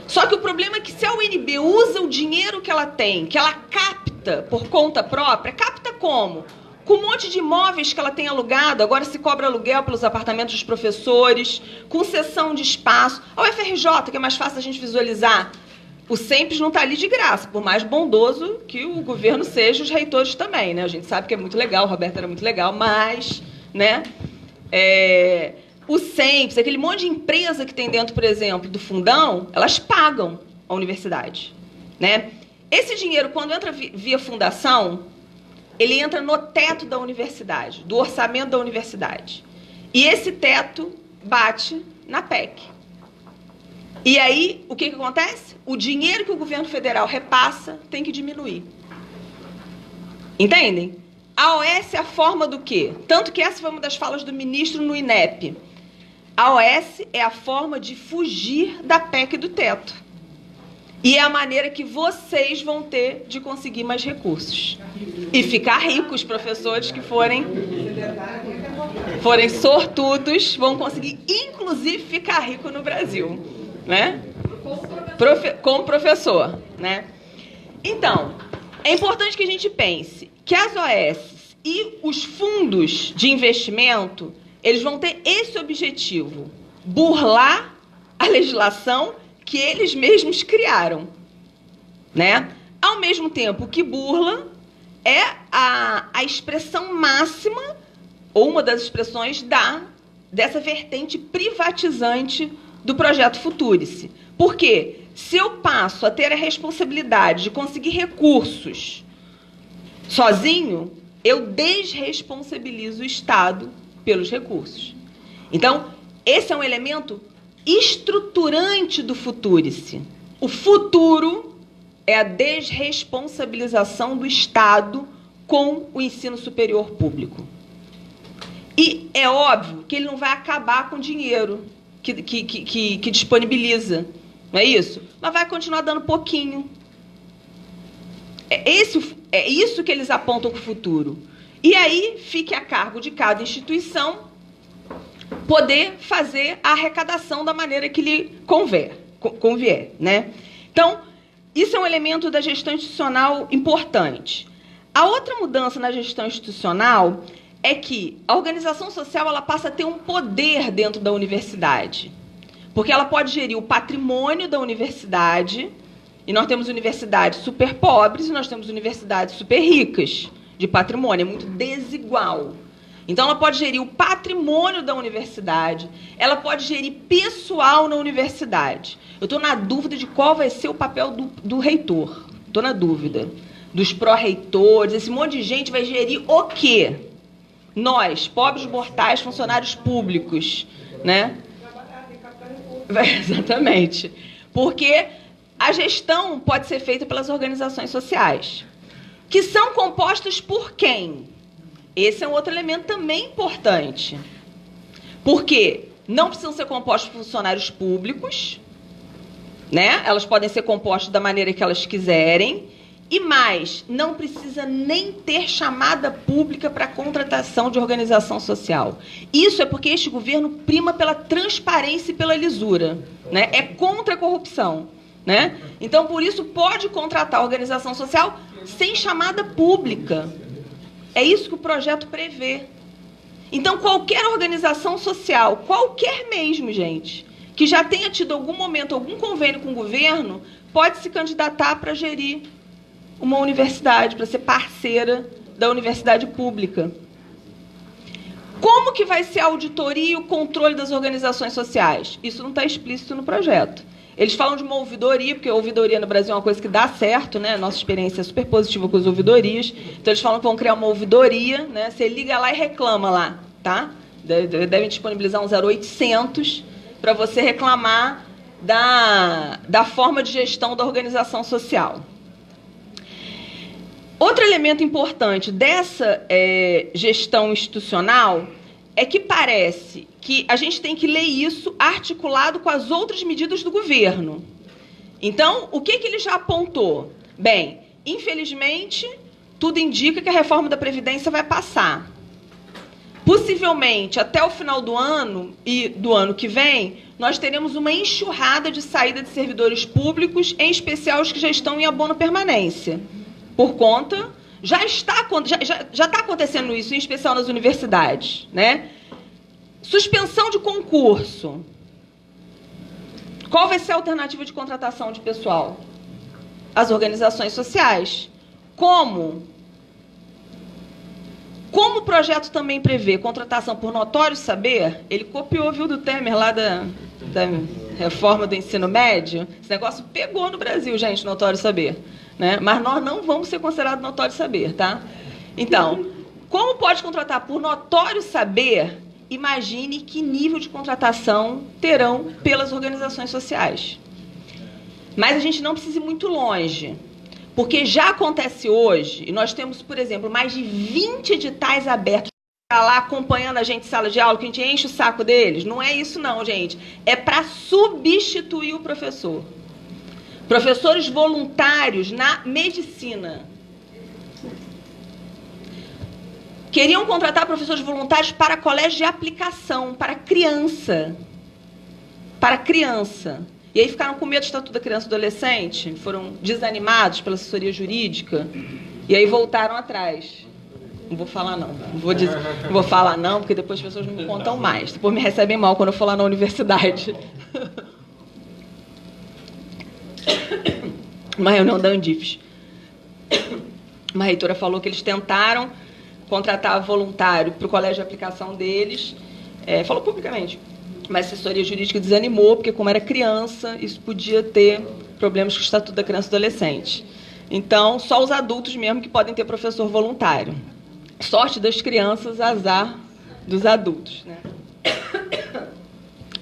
Só que o problema é que se a UNB usa o dinheiro que ela tem, que ela capta por conta própria, capta como? Com um monte de imóveis que ela tem alugado, agora se cobra aluguel pelos apartamentos dos professores, com cessão de espaço. A UFRJ, que é mais fácil a gente visualizar, o SEMPES não está ali de graça, por mais bondoso que o governo seja, os reitores também, né? A gente sabe que é muito legal, o Roberto era muito legal, mas, né? O SEMPES, aquele monte de empresa que tem dentro, por exemplo, do fundão, elas pagam a universidade, né? Esse dinheiro, quando entra via fundação, ele entra no teto da universidade, do orçamento da universidade. E esse teto bate na PEC. E aí, o que acontece? O dinheiro que o governo federal repassa tem que diminuir. Entendem? A OS é a forma do quê? Tanto que essa foi uma das falas do ministro no INEP. A OS é a forma de fugir da PEC do teto. E é a maneira que vocês vão ter de conseguir mais recursos. E ficar ricos, professores que forem sortudos, vão conseguir, inclusive, ficar rico no Brasil. Né? Como professor. Né? Então, é importante que a gente pense que as OS e os fundos de investimento, eles vão ter esse objetivo, burlar a legislação que eles mesmos criaram, né? Ao mesmo tempo que burla é a expressão máxima, ou uma das expressões dessa vertente privatizante do projeto Futurice. Por quê? Se eu passo a ter a responsabilidade de conseguir recursos sozinho, eu desresponsabilizo o Estado pelos recursos. Então, esse é um elemento estruturante do Futurice. O futuro é a desresponsabilização do Estado com o ensino superior público. E é óbvio que ele não vai acabar com o dinheiro que disponibiliza, não é isso? Mas vai continuar dando pouquinho. É isso que eles apontam para o futuro. E aí fique a cargo de cada instituição poder fazer a arrecadação da maneira que lhe convier, né? Então, isso é um elemento da gestão institucional importante. A outra mudança na gestão institucional é que a organização social ela passa a ter um poder dentro da universidade, porque ela pode gerir o patrimônio da universidade, e nós temos universidades super pobres e nós temos universidades super ricas de patrimônio, é muito desigual. Então, ela pode gerir o patrimônio da universidade, ela pode gerir pessoal na universidade. Eu estou na dúvida de qual vai ser o papel do reitor. Estou na dúvida. Dos pró-reitores, esse monte de gente vai gerir o quê? Nós, pobres mortais, funcionários públicos, né? Exatamente. Porque a gestão pode ser feita pelas organizações sociais, que são compostas por quem? Esse é um outro elemento também importante. Porque não precisam ser compostos por funcionários públicos, né? Elas podem ser compostas da maneira que elas quiserem. E mais, não precisa nem ter chamada pública para contratação de organização social. Isso é porque este governo prima pela transparência e pela lisura, né? É contra a corrupção, né? Então, por isso, pode contratar a organização social sem chamada pública. É isso que o projeto prevê. Então, qualquer organização social, qualquer mesmo, gente, que já tenha tido algum momento, algum convênio com o governo, pode se candidatar para gerir uma universidade, para ser parceira da universidade pública. Como Como que vai ser a auditoria e o controle das organizações sociais? Isso não está explícito no projeto. Eles falam de uma ouvidoria, porque a ouvidoria no Brasil é uma coisa que dá certo, né? Nossa experiência é super positiva com as ouvidorias. Então, eles falam que vão criar uma ouvidoria, né? Você liga lá e reclama lá, tá? Devem disponibilizar um 0800 para você reclamar da forma de gestão da organização social. Outro elemento importante dessa gestão institucional é que parece que a gente tem que ler isso articulado com as outras medidas do governo. Então, o que ele já apontou? Bem, infelizmente, tudo indica que a reforma da Previdência vai passar. Possivelmente, até o final do ano e do ano que vem, nós teremos uma enxurrada de saída de servidores públicos, em especial os que já estão em abono permanência. Por conta, já está acontecendo isso, em especial nas universidades, né? Suspensão de concurso. Qual vai ser a alternativa de contratação de pessoal? As organizações sociais. Como? Como o projeto também prevê contratação por notório saber, ele copiou, viu, do Temer, lá da reforma do ensino médio. Esse negócio pegou no Brasil, gente, notório saber. Né? Mas nós não vamos ser considerados notório saber, tá? Então, como pode contratar por notório saber, imagine que nível de contratação terão pelas organizações sociais. Mas a gente não precisa ir muito longe, porque já acontece hoje, e nós temos, por exemplo, mais de 20 editais abertos lá acompanhando a gente em sala de aula, que a gente enche o saco deles. Não é isso não, gente. É para substituir o professor. Professores voluntários na medicina. Queriam contratar professores voluntários para colégio de aplicação, para criança. Para criança. E aí ficaram com medo do Estatuto da Criança e do Adolescente, foram desanimados pela assessoria jurídica, e aí voltaram atrás. Não vou falar não. Não vou falar não, porque depois as pessoas não me contam mais. Depois me recebem mal quando eu for lá na universidade. Uma reunião da Andifes. Uma reitora falou que eles tentaram contratar voluntário para o colégio de aplicação deles, falou publicamente, mas a assessoria jurídica desanimou, porque como era criança, isso podia ter problemas com o Estatuto da Criança e do Adolescente. Então, só os adultos mesmo que podem ter professor voluntário. Sorte das crianças, azar dos adultos, né?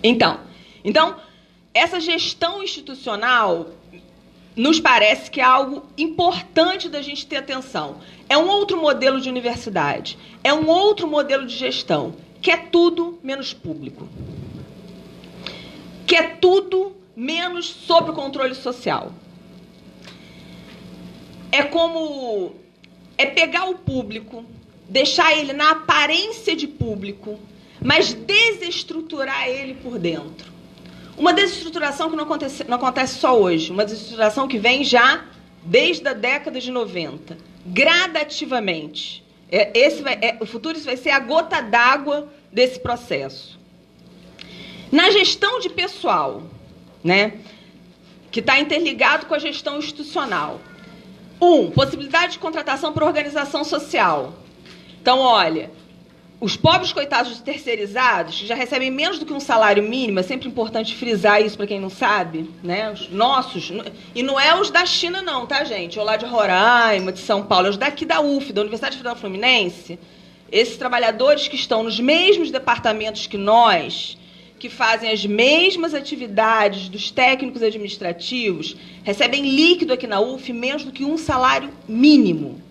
Então, essa gestão institucional nos parece que é algo importante da gente ter atenção. É um outro modelo de universidade, é um outro modelo de gestão, que é tudo menos público, que é tudo menos sob o controle social. É pegar o público, deixar ele na aparência de público, mas desestruturar ele por dentro. Uma desestruturação que não acontece só hoje, uma desestruturação que vem já desde a década de 90, gradativamente. O futuro vai ser a gota d'água desse processo. Na gestão de pessoal, né, que está interligado com a gestão institucional. Possibilidade de contratação por organização social. Então, olha, os pobres coitados terceirizados, que já recebem menos do que um salário mínimo, é sempre importante frisar isso para quem não sabe, né? Os nossos, e não é os da China não, tá, gente? Ou lá de Roraima, de São Paulo, é os daqui da UF, da Universidade Federal Fluminense, esses trabalhadores que estão nos mesmos departamentos que nós, que fazem as mesmas atividades dos técnicos administrativos, recebem líquido aqui na UF menos do que um salário mínimo.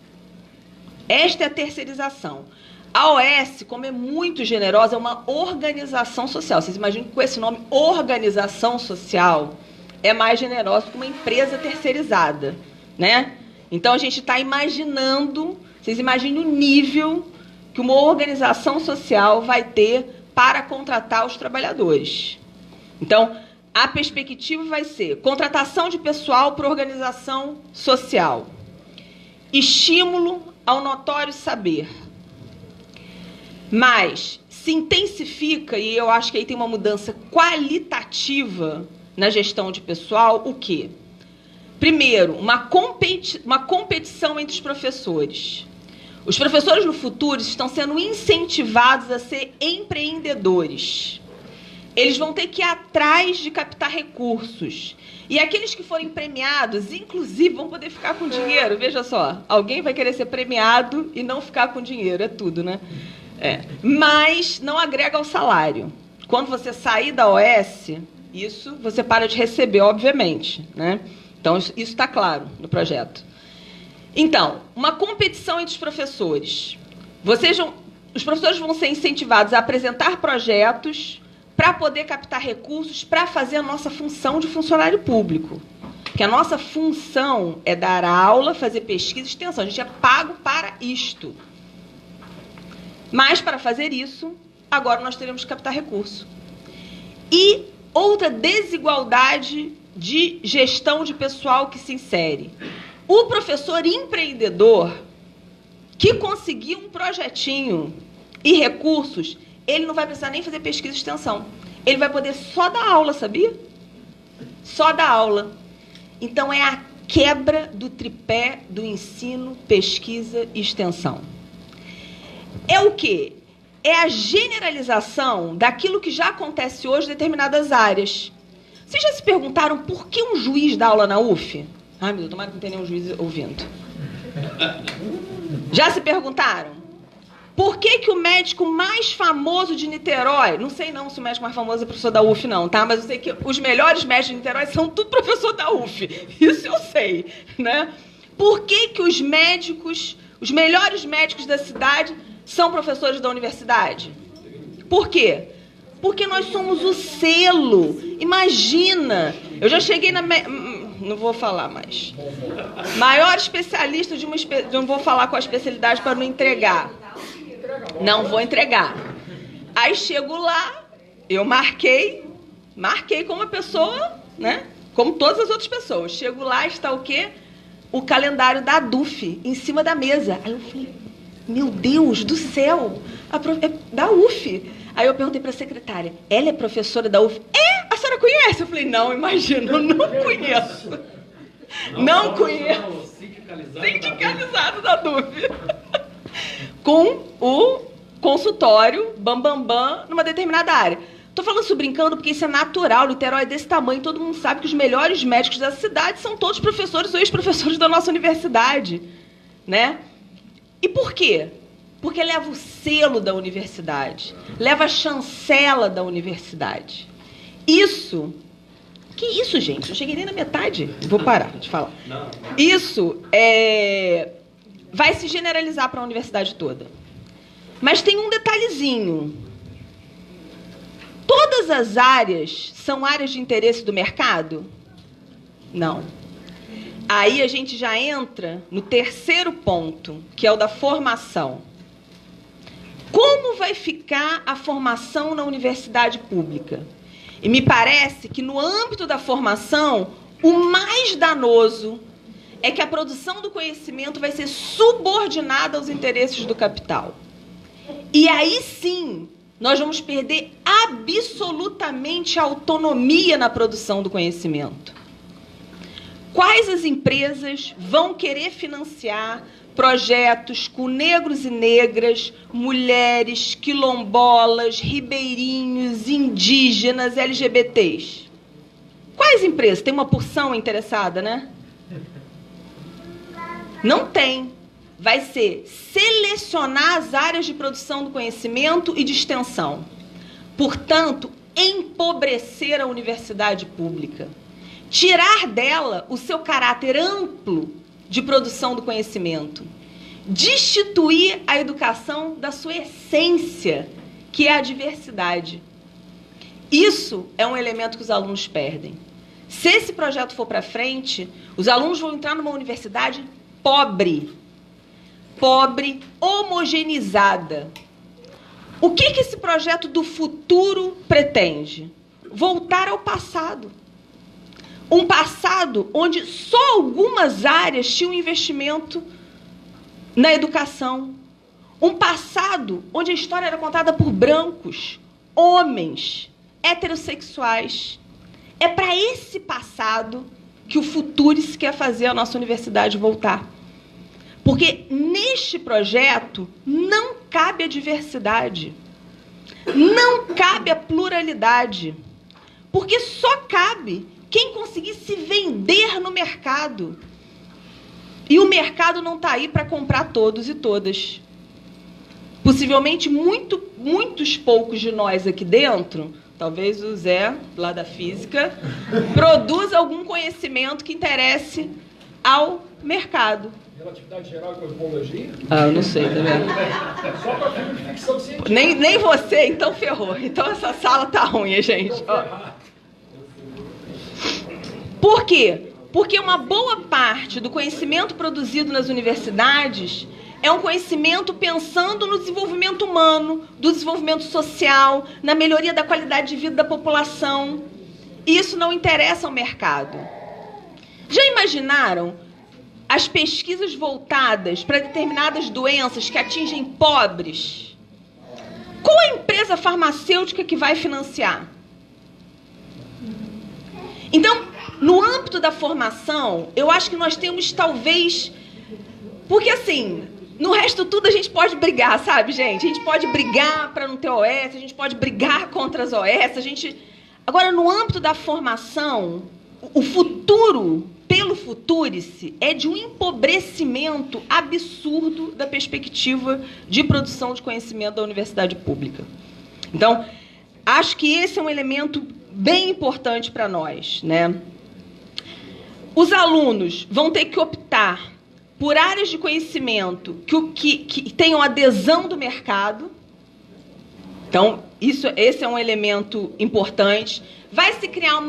Esta é a terceirização. A OS, como é muito generosa, é uma organização social. Vocês imaginam que com esse nome, organização social, é mais generosa que uma empresa terceirizada, né? Então, a gente está imaginando, vocês imaginem o nível que uma organização social vai ter para contratar os trabalhadores. Então, a perspectiva vai ser contratação de pessoal para organização social, estímulo ao notório saber, mas se intensifica, e eu acho que aí tem uma mudança qualitativa na gestão de pessoal, o quê? Primeiro, uma competição entre os professores. Os professores no futuro estão sendo incentivados a ser empreendedores. Eles vão ter que ir atrás de captar recursos. E aqueles que forem premiados, inclusive, vão poder ficar com dinheiro. Veja só, alguém vai querer ser premiado e não ficar com dinheiro. É tudo, né? Mas não agrega ao salário. Quando você sair da OS, isso você para de receber, obviamente, né? Então, isso está claro no projeto. Então, uma competição entre os professores. Os professores vão ser incentivados a apresentar projetos para poder captar recursos para fazer a nossa função de funcionário público. Porque a nossa função é dar aula, fazer pesquisa e extensão. A gente é pago para isto. Mas, para fazer isso, agora nós teremos que captar recurso. E outra desigualdade de gestão de pessoal que se insere. O professor empreendedor que conseguir um projetinho e recursos, ele não vai precisar nem fazer pesquisa e extensão. Ele vai poder só dar aula, sabia? Só dar aula. Então, é a quebra do tripé do ensino, pesquisa e extensão. É o quê? É a generalização daquilo que já acontece hoje em determinadas áreas. Vocês já se perguntaram por que um juiz dá aula na UF? Ai, meu Deus, tomara que não tenha nenhum juiz ouvindo. Já se perguntaram? Por que o médico mais famoso de Niterói... Não sei não se o médico mais famoso é professor da UF, não, tá? Mas eu sei que os melhores médicos de Niterói são tudo professor da UF. Isso eu sei, né? Por que os médicos, os melhores médicos da cidade, são professores da universidade? Por quê? Porque nós somos o selo. Imagina, eu já cheguei na... Não vou falar mais. Maior especialista de uma... Não vou falar qual a especialidade para não entregar. Não vou entregar. Aí chego lá, eu marquei como uma pessoa, né? Como todas as outras pessoas. Chego lá, está o quê? O calendário da DUF em cima da mesa. Aí eu falei, meu Deus do céu, é da UF. Aí eu perguntei para a secretária, ela é professora da UF? É? A senhora conhece? Eu falei, não, imagina, eu não conheço. Não conheço. Sindicalizado da DUF. Com o consultório, bam, numa determinada área. Estou falando isso brincando porque isso é natural, Niterói é desse tamanho, todo mundo sabe que os melhores médicos da cidade são todos professores ou ex-professores da nossa universidade, né? E por quê? Porque leva o selo da universidade, leva a chancela da universidade. Isso... Que isso, gente? Eu cheguei nem na metade. Vou parar de falar. Isso vai se generalizar para a universidade toda. Mas tem um detalhezinho. Todas as áreas são áreas de interesse do mercado? Não. Aí a gente já entra no terceiro ponto, que é o da formação. Como vai ficar a formação na universidade pública? E me parece que, no âmbito da formação, o mais danoso é que a produção do conhecimento vai ser subordinada aos interesses do capital. E aí sim, nós vamos perder absolutamente a autonomia na produção do conhecimento. Quais as empresas vão querer financiar projetos com negros e negras, mulheres, quilombolas, ribeirinhos, indígenas, LGBTs? Quais empresas? Tem uma porção interessada, né? Não tem. Vai ser selecionar as áreas de produção do conhecimento e de extensão. Portanto, empobrecer a universidade pública. Tirar dela o seu caráter amplo de produção do conhecimento. Destituir a educação da sua essência, que é a diversidade. Isso é um elemento que os alunos perdem. Se esse projeto for para frente, os alunos vão entrar numa universidade pobre, homogeneizada. O que esse projeto do futuro pretende? Voltar ao passado. Um passado onde só algumas áreas tinham investimento na educação. Um passado onde a história era contada por brancos, homens, heterossexuais. É para esse passado que o Futures quer fazer a nossa universidade voltar. Porque neste projeto não cabe a diversidade, não cabe a pluralidade, porque só cabe quem conseguir se vender no mercado. E o mercado não está aí para comprar todos e todas. Possivelmente muitos poucos de nós aqui dentro, talvez o Zé, lá da física, produza algum conhecimento que interesse ao mercado. Relatividade geral e cosmologia? Eu não sei também. Só para filme de ficção científica. Nem você, então ferrou. Então essa sala tá ruim, gente. Por quê? Porque uma boa parte do conhecimento produzido nas universidades é um conhecimento pensando no desenvolvimento humano, do desenvolvimento social, na melhoria da qualidade de vida da população. E isso não interessa ao mercado. Já imaginaram as pesquisas voltadas para determinadas doenças que atingem pobres? Qual a empresa farmacêutica que vai financiar? Então, no âmbito da formação, eu acho que nós temos talvez... Porque, assim, no resto tudo a gente pode brigar, sabe, gente? A gente pode brigar para não ter OS, a gente pode brigar contra as OS, Agora, no âmbito da formação, o futuro, pelo futurice, é de um empobrecimento absurdo da perspectiva de produção de conhecimento da universidade pública. Então, acho que esse é um elemento bem importante para nós, né? Os alunos vão ter que optar por áreas de conhecimento que tenham adesão do mercado. Então, esse é um elemento importante. Vai se criar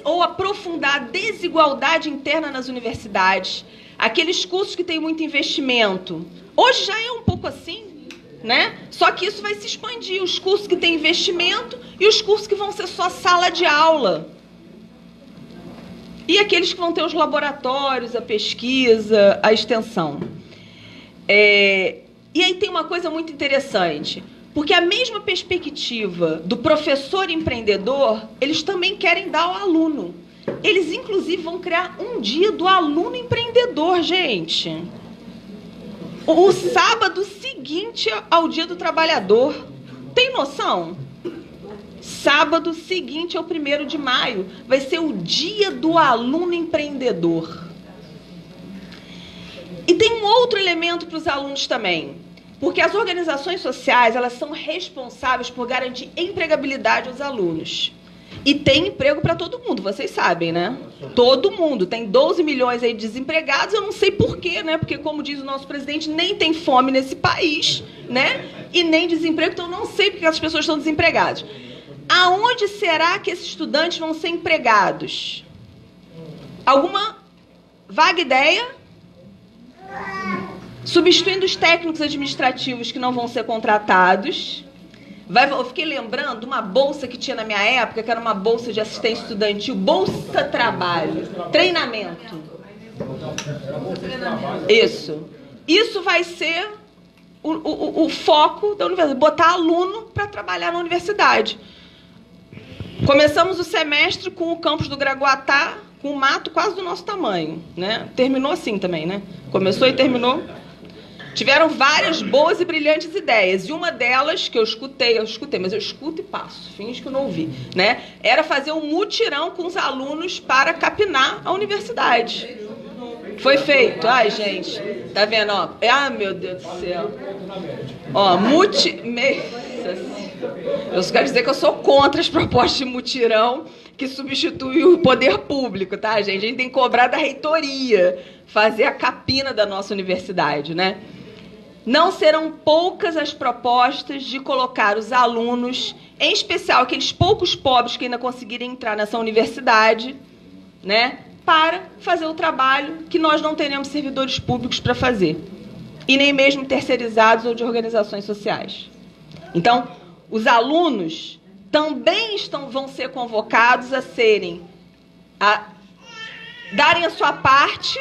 ou aprofundar a desigualdade interna nas universidades. Aqueles cursos que têm muito investimento. Hoje já é um pouco assim, né? Só que isso vai se expandir. Os cursos que têm investimento e os cursos que vão ser só sala de aula. E aqueles que vão ter os laboratórios, a pesquisa, a extensão. E aí tem uma coisa muito interessante. Porque a mesma perspectiva do professor empreendedor, eles também querem dar ao aluno. Eles, inclusive, vão criar um dia do aluno empreendedor, gente. O sábado seguinte ao Dia do Trabalhador. Tem noção? Sábado seguinte ao 1º de maio vai ser o dia do aluno empreendedor. E tem um outro elemento para os alunos também. Porque as organizações sociais, elas são responsáveis por garantir empregabilidade aos alunos. E tem emprego para todo mundo, vocês sabem, né? Todo mundo. Tem 12 milhões aí de desempregados, eu não sei por quê, né? Porque, como diz o nosso presidente, nem tem fome nesse país, né? E nem desemprego, então eu não sei porque as pessoas estão desempregadas. Aonde será que esses estudantes vão ser empregados? Alguma vaga ideia? Substituindo os técnicos administrativos que não vão ser contratados. Eu fiquei lembrando de uma bolsa que tinha na minha época, que era uma bolsa de assistência estudantil, Bolsa Trabalho, treinamento. Isso vai ser o foco da universidade, botar aluno para trabalhar na universidade. Começamos o semestre com o campus do Gragoatá, com um mato quase do nosso tamanho, né? Terminou assim também, né? Começou e terminou. Tiveram várias boas e brilhantes ideias. E uma delas, que eu escutei, mas eu escuto e passo, finge que eu não ouvi, né? Era fazer um mutirão com os alunos para capinar a universidade. Foi feito. Ai, gente, tá vendo? Ó, meu Deus do céu. Ó, eu só quero dizer que eu sou contra as propostas de mutirão que substitui o poder público, tá, gente? A gente tem que cobrar da reitoria fazer a capina da nossa universidade, né? Não serão poucas as propostas de colocar os alunos, em especial aqueles poucos pobres que ainda conseguirem entrar nessa universidade, né, para fazer o trabalho que nós não teremos servidores públicos para fazer, e nem mesmo terceirizados ou de organizações sociais. Então, os alunos também vão ser convocados a darem a sua parte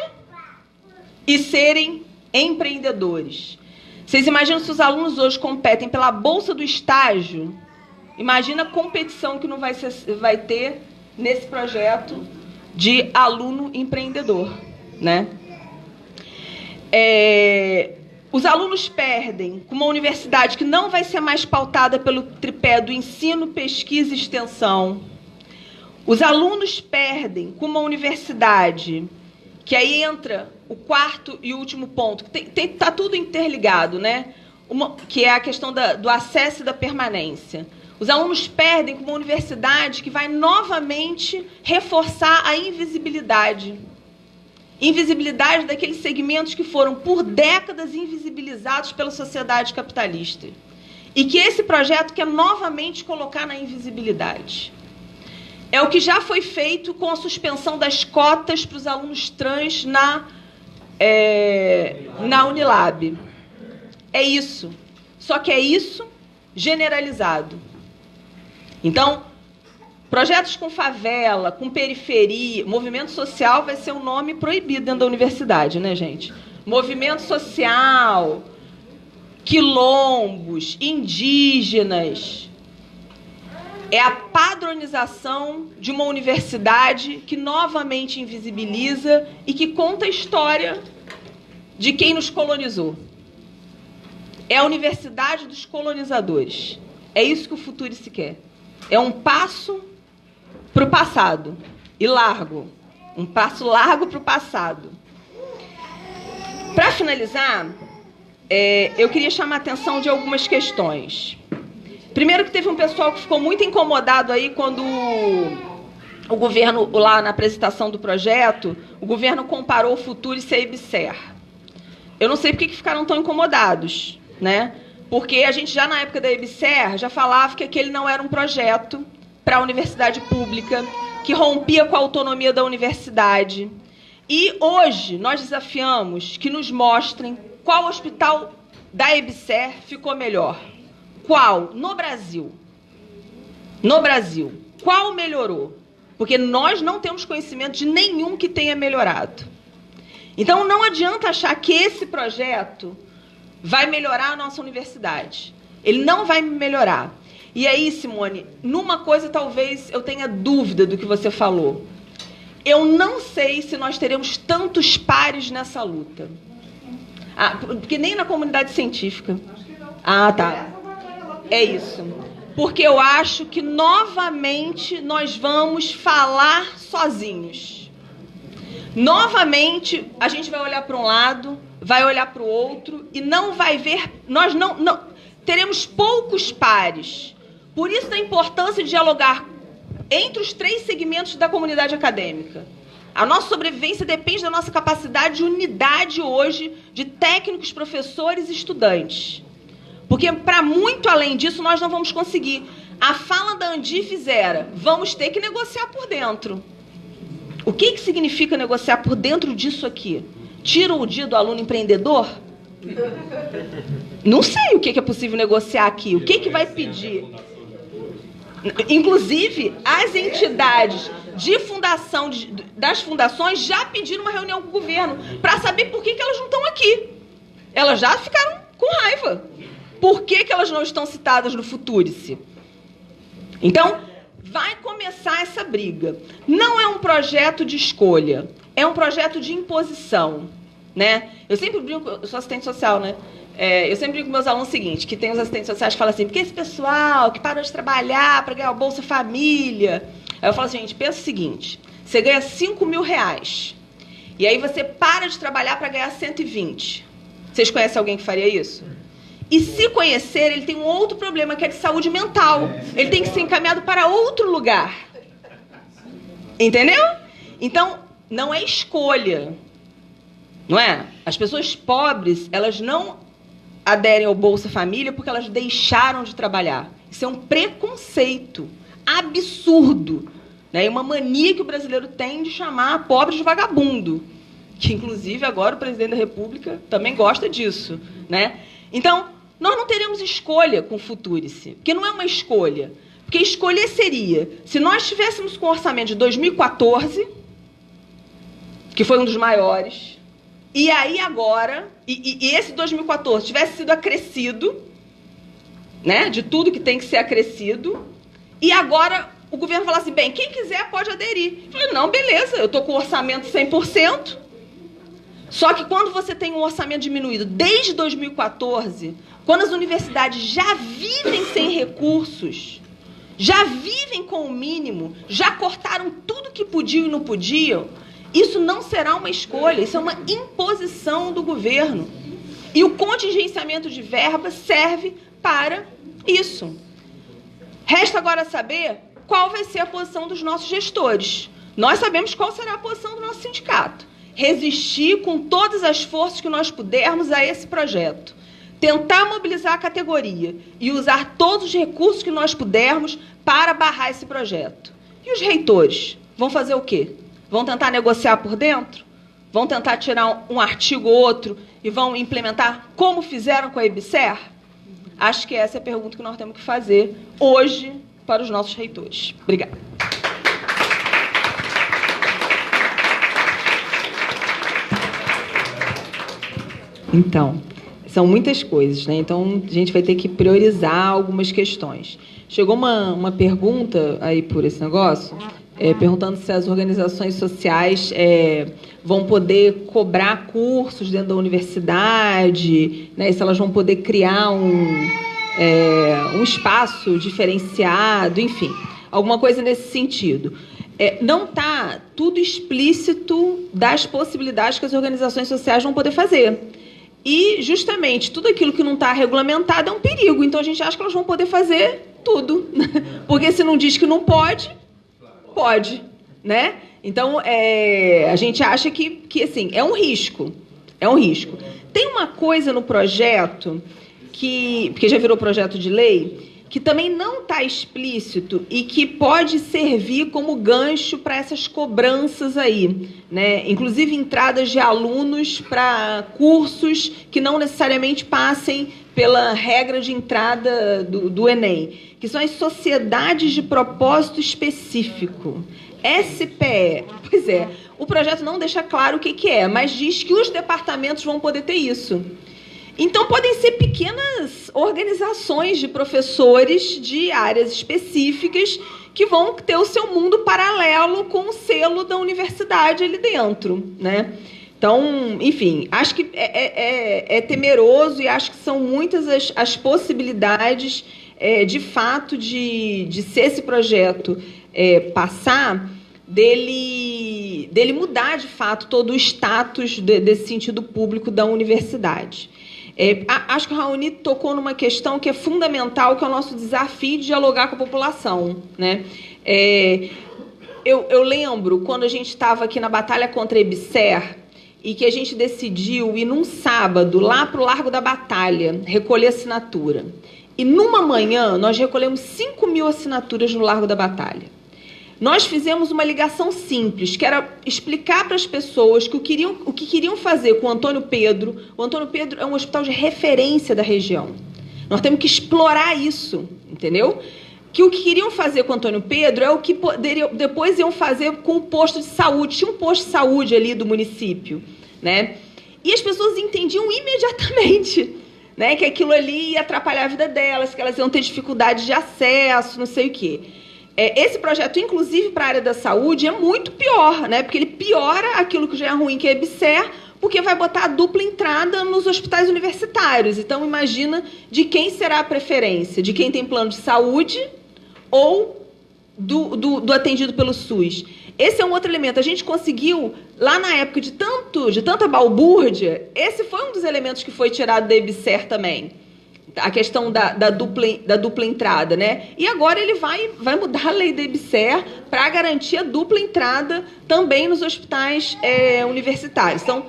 e serem empreendedores. Vocês imaginam se os alunos hoje competem pela bolsa do estágio? Imagina a competição que não vai ter nesse projeto de aluno empreendedor, né? Os alunos perdem com uma universidade que não vai ser mais pautada pelo tripé do ensino, pesquisa e extensão. Os alunos perdem com uma universidade, que aí entra o quarto e último ponto, está tudo interligado, né? Que é a questão do acesso e da permanência. Os alunos perdem com uma universidade que vai novamente reforçar a invisibilidade. Invisibilidade daqueles segmentos que foram, por décadas, invisibilizados pela sociedade capitalista. E que esse projeto quer novamente colocar na invisibilidade. É o que já foi feito com a suspensão das cotas para os alunos trans na Unilab. É isso. Só que é isso generalizado. Então, projetos com favela, com periferia, movimento social vai ser um nome proibido dentro da universidade, né, gente? Movimento social, quilombos, indígenas. É a padronização de uma universidade que novamente invisibiliza e que conta a história de quem nos colonizou. É a universidade dos colonizadores. É isso que o Futurice quer. É um passo para o passado, e largo. Um passo largo para o passado. Para finalizar, eu queria chamar a atenção de algumas questões. Primeiro que teve um pessoal que ficou muito incomodado aí quando o governo, lá na apresentação do projeto, o governo comparou o Futurice à EBSER. Eu não sei por que ficaram tão incomodados, né? Porque a gente já na época da EBSER já falava que aquele não era um projeto para a universidade pública, que rompia com a autonomia da universidade. E hoje nós desafiamos que nos mostrem qual hospital da EBSER ficou melhor. Qual? No Brasil. No Brasil. Qual melhorou? Porque nós não temos conhecimento de nenhum que tenha melhorado. Então não adianta achar que esse projeto vai melhorar a nossa universidade. Ele não vai melhorar. E aí, Simone, numa coisa talvez eu tenha dúvida do que você falou. Eu não sei se nós teremos tantos pares nessa luta. Porque nem na comunidade científica. Ah, tá. É isso. Porque eu acho que, novamente, nós vamos falar sozinhos. Novamente, a gente vai olhar para um lado, vai olhar para o outro e não vai ver... Nós não teremos poucos pares. Por isso a importância de dialogar entre os 3 segmentos da comunidade acadêmica. A nossa sobrevivência depende da nossa capacidade de unidade hoje de técnicos, professores e estudantes. Porque, para muito além disso, nós não vamos conseguir. A fala da Andifes era: vamos ter que negociar por dentro. O que significa negociar por dentro disso aqui? Tira o dia do aluno empreendedor? Não sei o que é possível negociar aqui. O que vai pedir? Inclusive, as entidades de fundação, das fundações, já pediram uma reunião com o governo para saber por que elas não estão aqui. Elas já ficaram com raiva. Por que elas não estão citadas no Futurice? Então, vai começar essa briga. Não é um projeto de escolha, é um projeto de imposição, né? Eu sempre brinco, eu sou assistente social, né? Eu sempre brinco com meus alunos o seguinte, que tem os assistentes sociais que falam assim, porque esse pessoal que parou de trabalhar para ganhar o Bolsa Família... Aí eu falo assim, gente, pensa o seguinte, você ganha R$5.000, e aí você para de trabalhar para ganhar 120. Vocês conhecem alguém que faria isso? E se conhecer, ele tem um outro problema, que é de saúde mental. Ele tem que ser encaminhado para outro lugar. Entendeu? Então, não é escolha. Não é? As pessoas pobres, elas não aderem ao Bolsa Família porque elas deixaram de trabalhar. Isso é um preconceito absurdo, né? E uma mania que o brasileiro tem de chamar pobre de vagabundo. Que, inclusive, agora o presidente da República também gosta disso, né? Então, nós não teremos escolha com o Futurice, porque não é uma escolha. Porque escolher seria, se nós estivéssemos com o orçamento de 2014, que foi um dos maiores, e aí agora, e esse 2014 tivesse sido acrescido, né, de tudo que tem que ser acrescido, e agora o governo falasse, bem, quem quiser pode aderir. Eu falei, não, beleza, eu estou com o orçamento 100%, Só que quando você tem um orçamento diminuído desde 2014, quando as universidades já vivem sem recursos, já vivem com o mínimo, já cortaram tudo que podiam e não podiam, isso não será uma escolha, isso é uma imposição do governo. E o contingenciamento de verba serve para isso. Resta agora saber qual vai ser a posição dos nossos gestores. Nós sabemos qual será a posição do nosso sindicato. Resistir com todas as forças que nós pudermos a esse projeto. Tentar mobilizar a categoria e usar todos os recursos que nós pudermos para barrar esse projeto. E os reitores? Vão fazer o quê? Vão tentar negociar por dentro? Vão tentar tirar um artigo ou outro e vão implementar como fizeram com a EBSER? Acho que essa é a pergunta que nós temos que fazer hoje para os nossos reitores. Obrigada. Então, são muitas coisas, né? Então, a gente vai ter que priorizar algumas questões. Chegou uma pergunta aí por esse negócio, perguntando se as organizações sociais vão poder cobrar cursos dentro da universidade, né? Se elas vão poder criar um espaço diferenciado, enfim, alguma coisa nesse sentido. Não está tudo explícito das possibilidades que as organizações sociais vão poder fazer. E, justamente, tudo aquilo que não está regulamentado é um perigo. Então, a gente acha que elas vão poder fazer tudo. Porque se não diz que não pode, pode, né? Então, a gente acha que assim, é um risco. É um risco. Tem uma coisa no projeto, porque já virou projeto de lei, que também não está explícito e que pode servir como gancho para essas cobranças aí, né? Inclusive entradas de alunos para cursos que não necessariamente passem pela regra de entrada do Enem, que são as sociedades de propósito específico, SPE. Pois é, o projeto não deixa claro o que é, mas diz que os departamentos vão poder ter isso. Então, podem ser pequenas organizações de professores de áreas específicas que vão ter o seu mundo paralelo com o selo da universidade ali dentro, né? Então, enfim, acho que é temeroso e acho que são muitas as possibilidades, de fato, de se esse projeto passar, dele mudar, de fato, todo o status desse sentido público da universidade. Acho que o Raoni tocou numa questão que é fundamental, que é o nosso desafio de dialogar com a população, né? Eu lembro quando a gente estava aqui na batalha contra a EBSER e que a gente decidiu ir num sábado lá para o Largo da Batalha recolher assinatura. E numa manhã nós recolhemos 5.000 assinaturas no Largo da Batalha. Nós fizemos uma ligação simples, que era explicar para as pessoas que o que queriam fazer com o Antônio Pedro. O Antônio Pedro é um hospital de referência da região. Nós temos que explorar isso, entendeu? Que o que queriam fazer com o Antônio Pedro é o que depois iam fazer com o posto de saúde. Tinha um posto de saúde ali do município, né? E as pessoas entendiam imediatamente, né, que aquilo ali ia atrapalhar a vida delas, que elas iam ter dificuldade de acesso, não sei o quê. Esse projeto, inclusive para a área da saúde, é muito pior, né? Porque ele piora aquilo que já é ruim, que é a EBSER, porque vai botar a dupla entrada nos hospitais universitários. Então, imagina de quem será a preferência, de quem tem plano de saúde ou do atendido pelo SUS. Esse é um outro elemento. A gente conseguiu, lá na época de tanta balbúrdia, esse foi um dos elementos que foi tirado da EBSER também. A questão da dupla entrada, né? E agora ele vai mudar a lei da EBSER para garantir a dupla entrada também nos hospitais universitários. Então,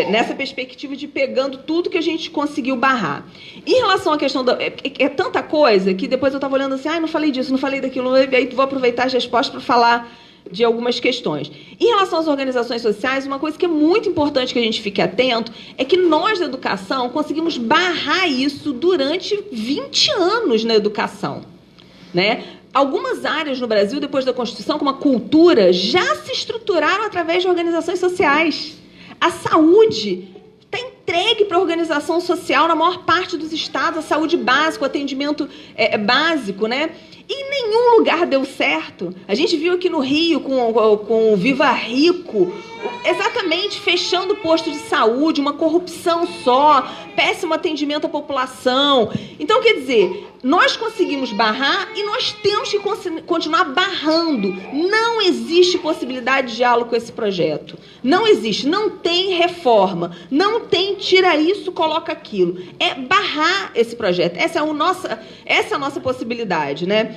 nessa perspectiva de pegando tudo que a gente conseguiu barrar. Em relação à questão é tanta coisa que depois eu estava olhando assim, não falei disso, não falei daquilo, aí vou aproveitar as respostas para falar de algumas questões. Em relação às organizações sociais, uma coisa que é muito importante que a gente fique atento é que nós, da educação, conseguimos barrar isso durante 20 anos na educação, né? Algumas áreas no Brasil, depois da Constituição, como a cultura, já se estruturaram através de organizações sociais. A saúde está entregue para a organização social na maior parte dos estados, a saúde básica, o atendimento básico, né? E em nenhum lugar deu certo. A gente viu aqui no Rio, com o Viva Rico, exatamente, fechando posto de saúde, uma corrupção só, péssimo atendimento à população. Então, quer dizer, nós conseguimos barrar e nós temos que continuar barrando. Não existe possibilidade de diálogo com esse projeto. Não existe, não tem reforma, não tem tira isso, coloca aquilo. É barrar esse projeto. Essa é a nossa possibilidade, né?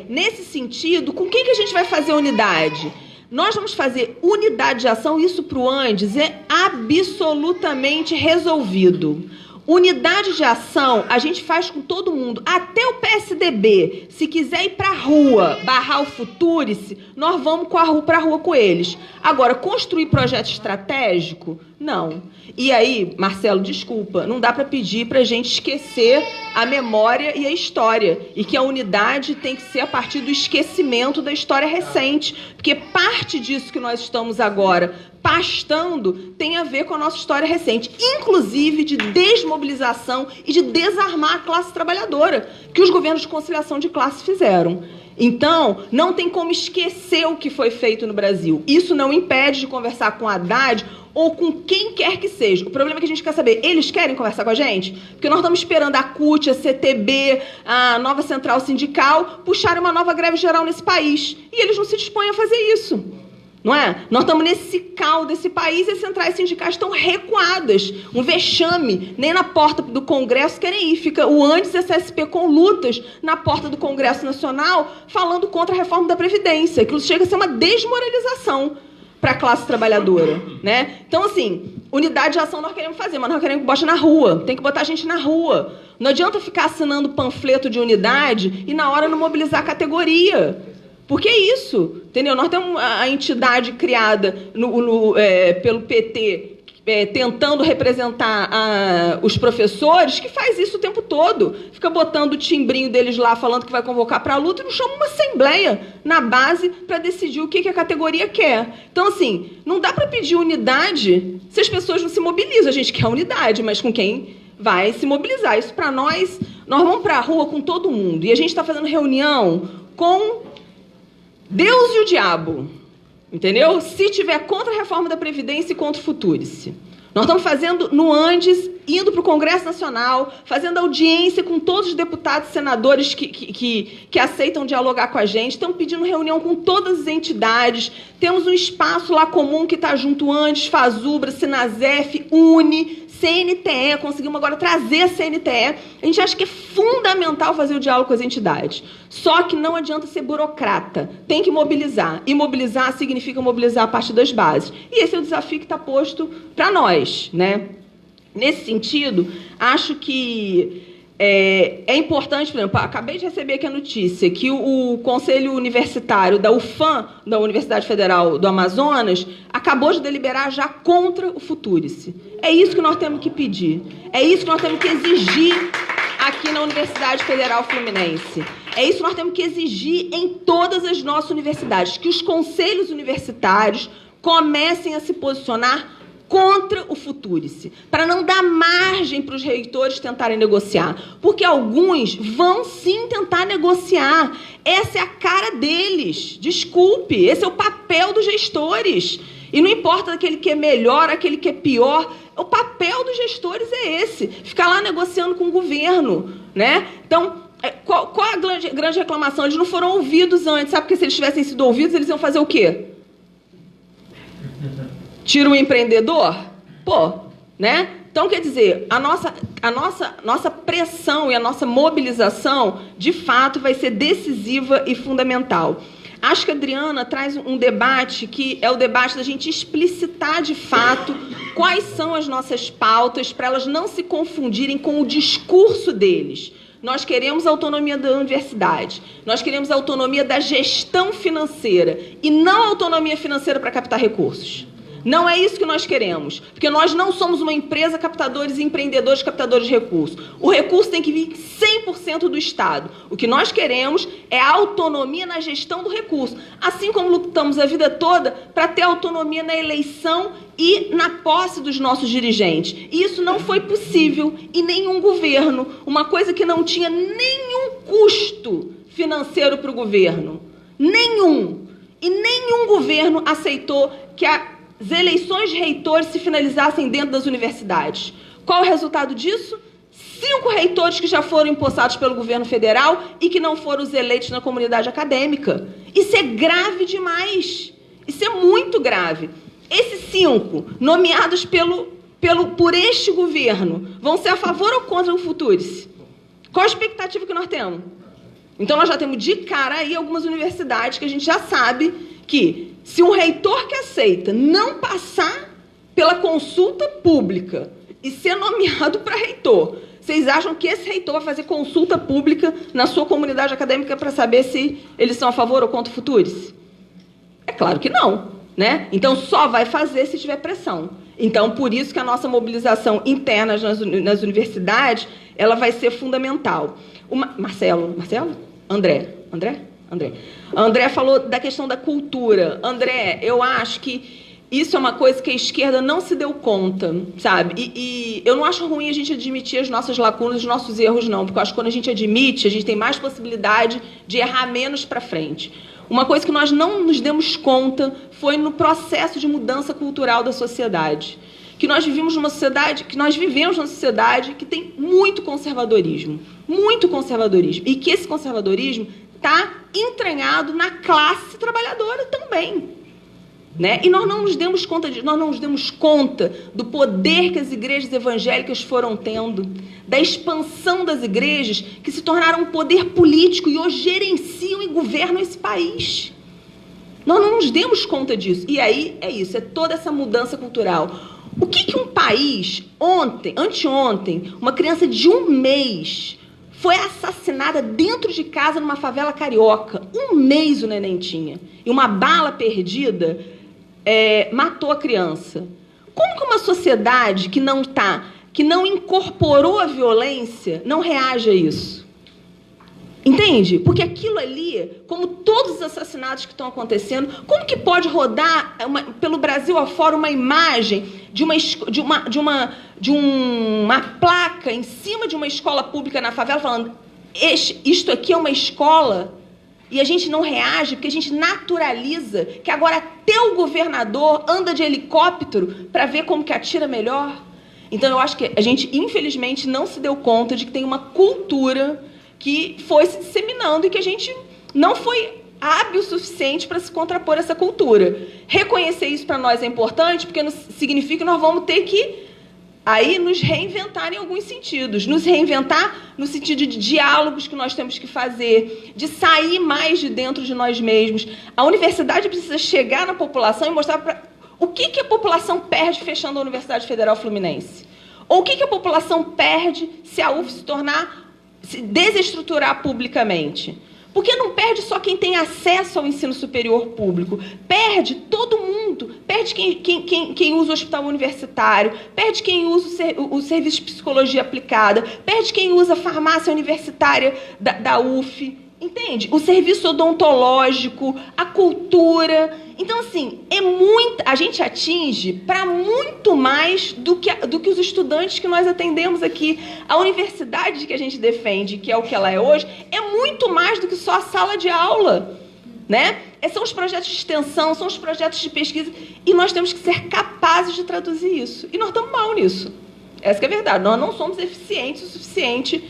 Nesse sentido, com quem que a gente vai fazer unidade? Nós vamos fazer unidade de ação, isso para o Andes é absolutamente resolvido. Unidade de ação a gente faz com todo mundo, até o PSDB. Se quiser ir para a rua, barrar o Futurice, nós vamos para a rua com eles. Agora, construir projeto estratégico? Não. E aí, Marcelo, desculpa, não dá para pedir para a gente esquecer a memória e a história. E que a unidade tem que ser a partir do esquecimento da história recente. Porque parte disso que nós estamos agora pastando tem a ver com a nossa história recente, inclusive de desmobilização e de desarmar a classe trabalhadora, que os governos de conciliação de classe fizeram. Então, não tem como esquecer o que foi feito no Brasil. Isso não impede de conversar com a Haddad ou com quem quer que seja. O problema é que a gente quer saber, eles querem conversar com a gente? Porque nós estamos esperando a CUT, a CTB, a nova central sindical puxarem uma nova greve geral nesse país. E eles não se dispõem a fazer isso. Não é? Nós estamos nesse caos desse país e as centrais sindicais estão recuadas. Um vexame. Nem na porta do Congresso querem ir. Fica o Andes e a CSP com lutas na porta do Congresso Nacional falando contra a reforma da Previdência. Aquilo chega a ser uma desmoralização para a classe trabalhadora. Né? Então, assim, unidade de ação nós queremos fazer, mas nós queremos que bote na rua. Tem que botar a gente na rua. Não adianta ficar assinando panfleto de unidade e na hora não mobilizar a categoria. Porque é isso, entendeu? Nós temos a entidade criada pelo PT tentando representar os professores, que faz isso o tempo todo. Fica botando o timbrinho deles lá, falando que vai convocar para a luta, e não chama uma assembleia na base para decidir o que a categoria quer. Então, assim, não dá para pedir unidade se as pessoas não se mobilizam. A gente quer unidade, mas com quem vai se mobilizar? Isso para nós vamos para a rua com todo mundo. E a gente está fazendo reunião com Deus e o diabo, entendeu? Se tiver contra a reforma da Previdência e contra o Futurice. Nós estamos fazendo no Andes, indo para o Congresso Nacional, fazendo audiência com todos os deputados e senadores que aceitam dialogar com a gente, estamos pedindo reunião com todas as entidades, temos um espaço lá comum que está junto Andes, Fazubra, Sinasef, Uni, CNTE, conseguimos agora trazer a CNTE. A gente acha que é fundamental fazer o diálogo com as entidades. Só que não adianta ser burocrata. Tem que mobilizar. E mobilizar significa mobilizar a partir das bases. E esse é o desafio que está posto para nós, né? Nesse sentido, acho que é importante, por exemplo, acabei de receber aqui a notícia que o Conselho Universitário da UFAM, da Universidade Federal do Amazonas, acabou de deliberar já contra o Futurice. É isso que nós temos que pedir. É isso que nós temos que exigir aqui na Universidade Federal Fluminense. É isso que nós temos que exigir em todas as nossas universidades, que os conselhos universitários comecem a se posicionar contra o Futurice, para não dar margem para os reitores tentarem negociar, porque alguns vão sim tentar negociar. Essa é a cara deles, desculpe, esse é o papel dos gestores. E não importa aquele que é melhor, aquele que é pior, o papel dos gestores é esse, ficar lá negociando com o governo, né? Então, qual a grande reclamação? Eles não foram ouvidos antes, sabe? Porque se eles tivessem sido ouvidos, eles iam fazer o quê? Tira o empreendedor? Pô, né? Então, quer dizer, a nossa pressão e a nossa mobilização, de fato, vai ser decisiva e fundamental. Acho que a Adriana traz um debate que é o debate da gente explicitar, de fato, quais são as nossas pautas para elas não se confundirem com o discurso deles. Nós queremos a autonomia da universidade, nós queremos a autonomia da gestão financeira e não a autonomia financeira para captar recursos. Não é isso que nós queremos, porque nós não somos uma empresa captadores e empreendedores captadores de recursos. O recurso tem que vir 100% do Estado. O que nós queremos é a autonomia na gestão do recurso, assim como lutamos a vida toda para ter autonomia na eleição e na posse dos nossos dirigentes. E isso não foi possível em nenhum governo, uma coisa que não tinha nenhum custo financeiro para o governo. Nenhum. E nenhum governo aceitou que as eleições de reitores se finalizassem dentro das universidades. Qual o resultado disso? 5 reitores que já foram empossados pelo governo federal e que não foram os eleitos na comunidade acadêmica. Isso é grave demais. Isso é muito grave. Esses 5, nomeados por este governo, vão ser a favor ou contra o Futurice? Qual a expectativa que nós temos? Então, nós já temos de cara aí algumas universidades que a gente já sabe que, se um reitor que aceita não passar pela consulta pública e ser nomeado para reitor, vocês acham que esse reitor vai fazer consulta pública na sua comunidade acadêmica para saber se eles são a favor ou contra o Futurice? É claro que não, né? Então, só vai fazer se tiver pressão. Então, por isso que a nossa mobilização interna nas universidades, ela vai ser fundamental. André falou da questão da cultura. André, eu acho que isso é uma coisa que a esquerda não se deu conta, sabe? E eu não acho ruim a gente admitir as nossas lacunas, os nossos erros, não, porque eu acho que quando a gente admite, a gente tem mais possibilidade de errar menos para frente. Uma coisa que nós não nos demos conta foi no processo de mudança cultural da sociedade. Que nós vivemos numa sociedade que tem muito conservadorismo. Muito conservadorismo. E que esse conservadorismo está entranhado na classe trabalhadora também. Né? E nós não nos demos conta disso, nós não nos demos conta do poder que as igrejas evangélicas foram tendo, da expansão das igrejas que se tornaram um poder político e hoje gerenciam e governam esse país. Nós não nos demos conta disso. E aí é isso, é toda essa mudança cultural. O que um país, anteontem, uma criança de 1 mês foi assassinada dentro de casa numa favela carioca. 1 mês o neném tinha. E uma bala perdida matou a criança. Como que uma sociedade que não incorporou a violência, não reage a isso? Entende? Porque aquilo ali, como todos os assassinatos que estão acontecendo, como que pode rodar pelo Brasil afora uma imagem de uma placa em cima de uma escola pública na favela falando isto aqui é uma escola? E a gente não reage porque a gente naturaliza que agora até o governador anda de helicóptero para ver como que atira melhor. Então, eu acho que a gente, infelizmente, não se deu conta de que tem uma cultura que foi se disseminando e que a gente não foi hábil o suficiente para se contrapor a essa cultura. Reconhecer isso para nós é importante porque significa que nós vamos ter que aí nos reinventar em alguns sentidos. Nos reinventar no sentido de diálogos que nós temos que fazer, de sair mais de dentro de nós mesmos. A universidade precisa chegar na população e mostrar o que a população perde fechando a Universidade Federal Fluminense. Ou o que a população perde se a UF se desestruturar publicamente. Porque não perde só quem tem acesso ao ensino superior público, perde todo mundo, perde quem usa o hospital universitário, perde quem usa o serviço de psicologia aplicada, perde quem usa a farmácia universitária da UF, entende? O serviço odontológico, a cultura. Então, assim, a gente atinge para muito mais do que os estudantes que nós atendemos aqui. A universidade que a gente defende, que é o que ela é hoje, é muito mais do que só a sala de aula, né? São os projetos de extensão, são os projetos de pesquisa, e nós temos que ser capazes de traduzir isso. E nós estamos mal nisso. Essa que é a verdade. Nós não somos eficientes o suficiente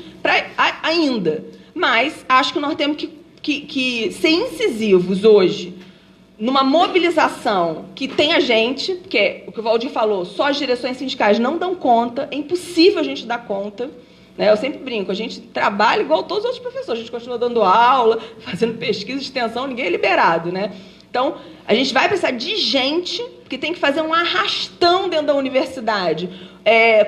ainda. Mas acho que nós temos que ser incisivos hoje numa mobilização que tem a gente, que é o que o Valdir falou, só as direções sindicais não dão conta, é impossível a gente dar conta. Né? Eu sempre brinco, a gente trabalha igual todos os outros professores, a gente continua dando aula, fazendo pesquisa, extensão, ninguém é liberado. Né? Então, a gente vai precisar de gente que tem que fazer um arrastão dentro da universidade,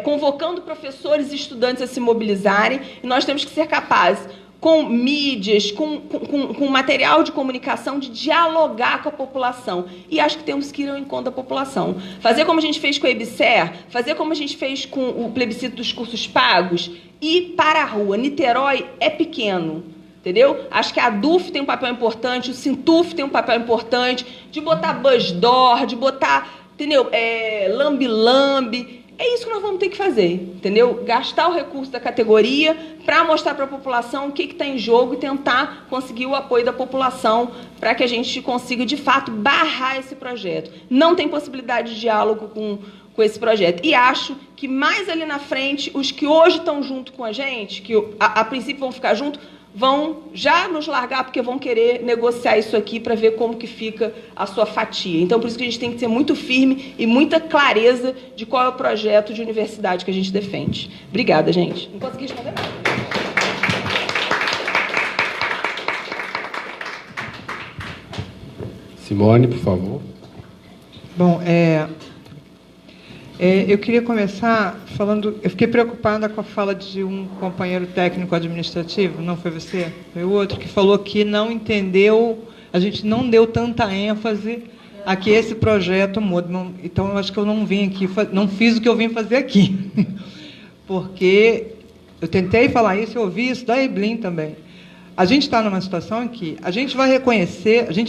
convocando professores e estudantes a se mobilizarem, e nós temos que ser capazes. com mídias, com material de comunicação, de dialogar com a população. E acho que temos que ir ao encontro da população. Fazer como a gente fez com a EBSER, fazer como a gente fez com o plebiscito dos cursos pagos, ir para a rua. Niterói é pequeno, entendeu? Acho que a DUF tem um papel importante, o Sintuf tem um papel importante, de botar Busdoor, de botar, entendeu? Lambi-lambi. É isso que nós vamos ter que fazer, entendeu? Gastar o recurso da categoria para mostrar para a população o que está em jogo e tentar conseguir o apoio da população para que a gente consiga, de fato, barrar esse projeto. Não tem possibilidade de diálogo com esse projeto. E acho que mais ali na frente, os que hoje estão junto com a gente, que a princípio vão ficar junto, vão já nos largar porque vão querer negociar isso aqui para ver como que fica a sua fatia. Então, por isso que a gente tem que ser muito firme e muita clareza de qual é o projeto de universidade que a gente defende. Obrigada, gente. Não consegui responder nada. Simone, por favor. Bom, eu queria começar falando... Eu fiquei preocupada com a fala de um companheiro técnico administrativo, não foi você? Foi o outro, que falou que não entendeu, a gente não deu tanta ênfase a que esse projeto muda. Então, eu acho que eu não vim aqui, não fiz o que eu vim fazer aqui. Porque eu tentei falar isso, eu ouvi isso da Eblin também. A gente está numa situação em que a gente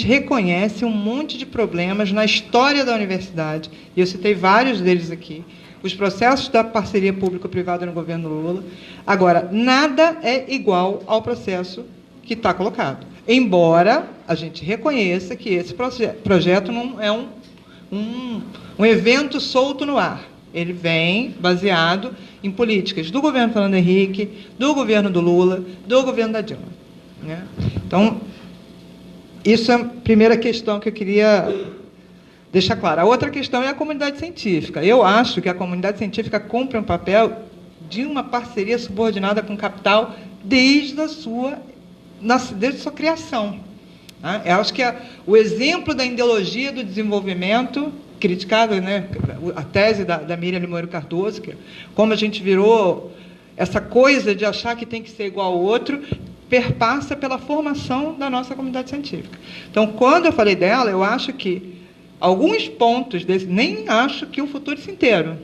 reconhece um monte de problemas na história da universidade, e eu citei vários deles aqui, os processos da parceria público-privada no governo Lula. Agora, nada é igual ao processo que está colocado, embora a gente reconheça que esse projeto não é um evento solto no ar. Ele vem baseado em políticas do governo Fernando Henrique, do governo do Lula, do governo da Dilma. Né? Então, isso é a primeira questão que eu queria deixar clara. A outra questão é a comunidade científica. Eu acho que a comunidade científica cumpre um papel de uma parceria subordinada com o capital desde a sua criação. Né? Eu acho que o exemplo da ideologia do desenvolvimento, criticado, né, a tese da Miriam Limoeiro Cardoso, que como a gente virou essa coisa de achar que tem que ser igual ao outro, perpassa pela formação da nossa comunidade científica. Então, quando eu falei dela, eu acho que alguns pontos desse, nem acho que o Futurice inteiro.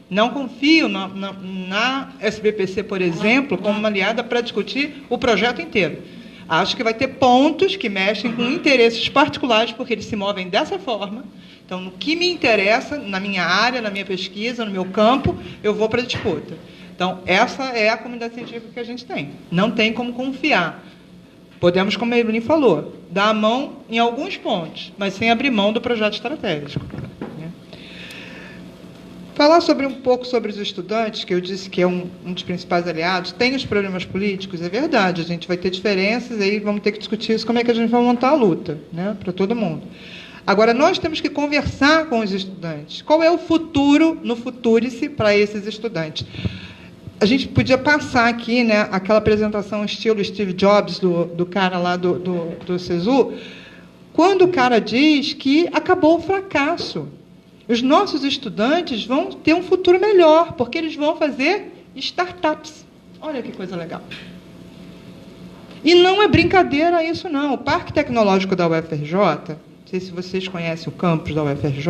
Não confio na SBPC, por exemplo, como uma aliada para discutir o projeto inteiro. Acho que vai ter pontos que mexem com interesses particulares, porque eles se movem dessa forma. Então, no que me interessa, na minha área, na minha pesquisa, no meu campo, eu vou para a disputa. Então, essa é a comunidade científica que a gente tem. Não tem como confiar. Podemos, como a Evelyn falou, dar a mão em alguns pontos, mas sem abrir mão do projeto estratégico. Né? Falar um pouco sobre os estudantes, que eu disse que é um dos principais aliados, tem os problemas políticos, é verdade, a gente vai ter diferenças, aí vamos ter que discutir isso, como é que a gente vai montar a luta, né, para todo mundo. Agora, nós temos que conversar com os estudantes. Qual é o futuro no Futurice para esses estudantes? A gente podia passar aqui, né, aquela apresentação estilo Steve Jobs, do cara lá do CESU, quando o cara diz que acabou o fracasso. Os nossos estudantes vão ter um futuro melhor, porque eles vão fazer startups. Olha que coisa legal. E não é brincadeira isso, não. O Parque Tecnológico da UFRJ, não sei se vocês conhecem o campus da UFRJ,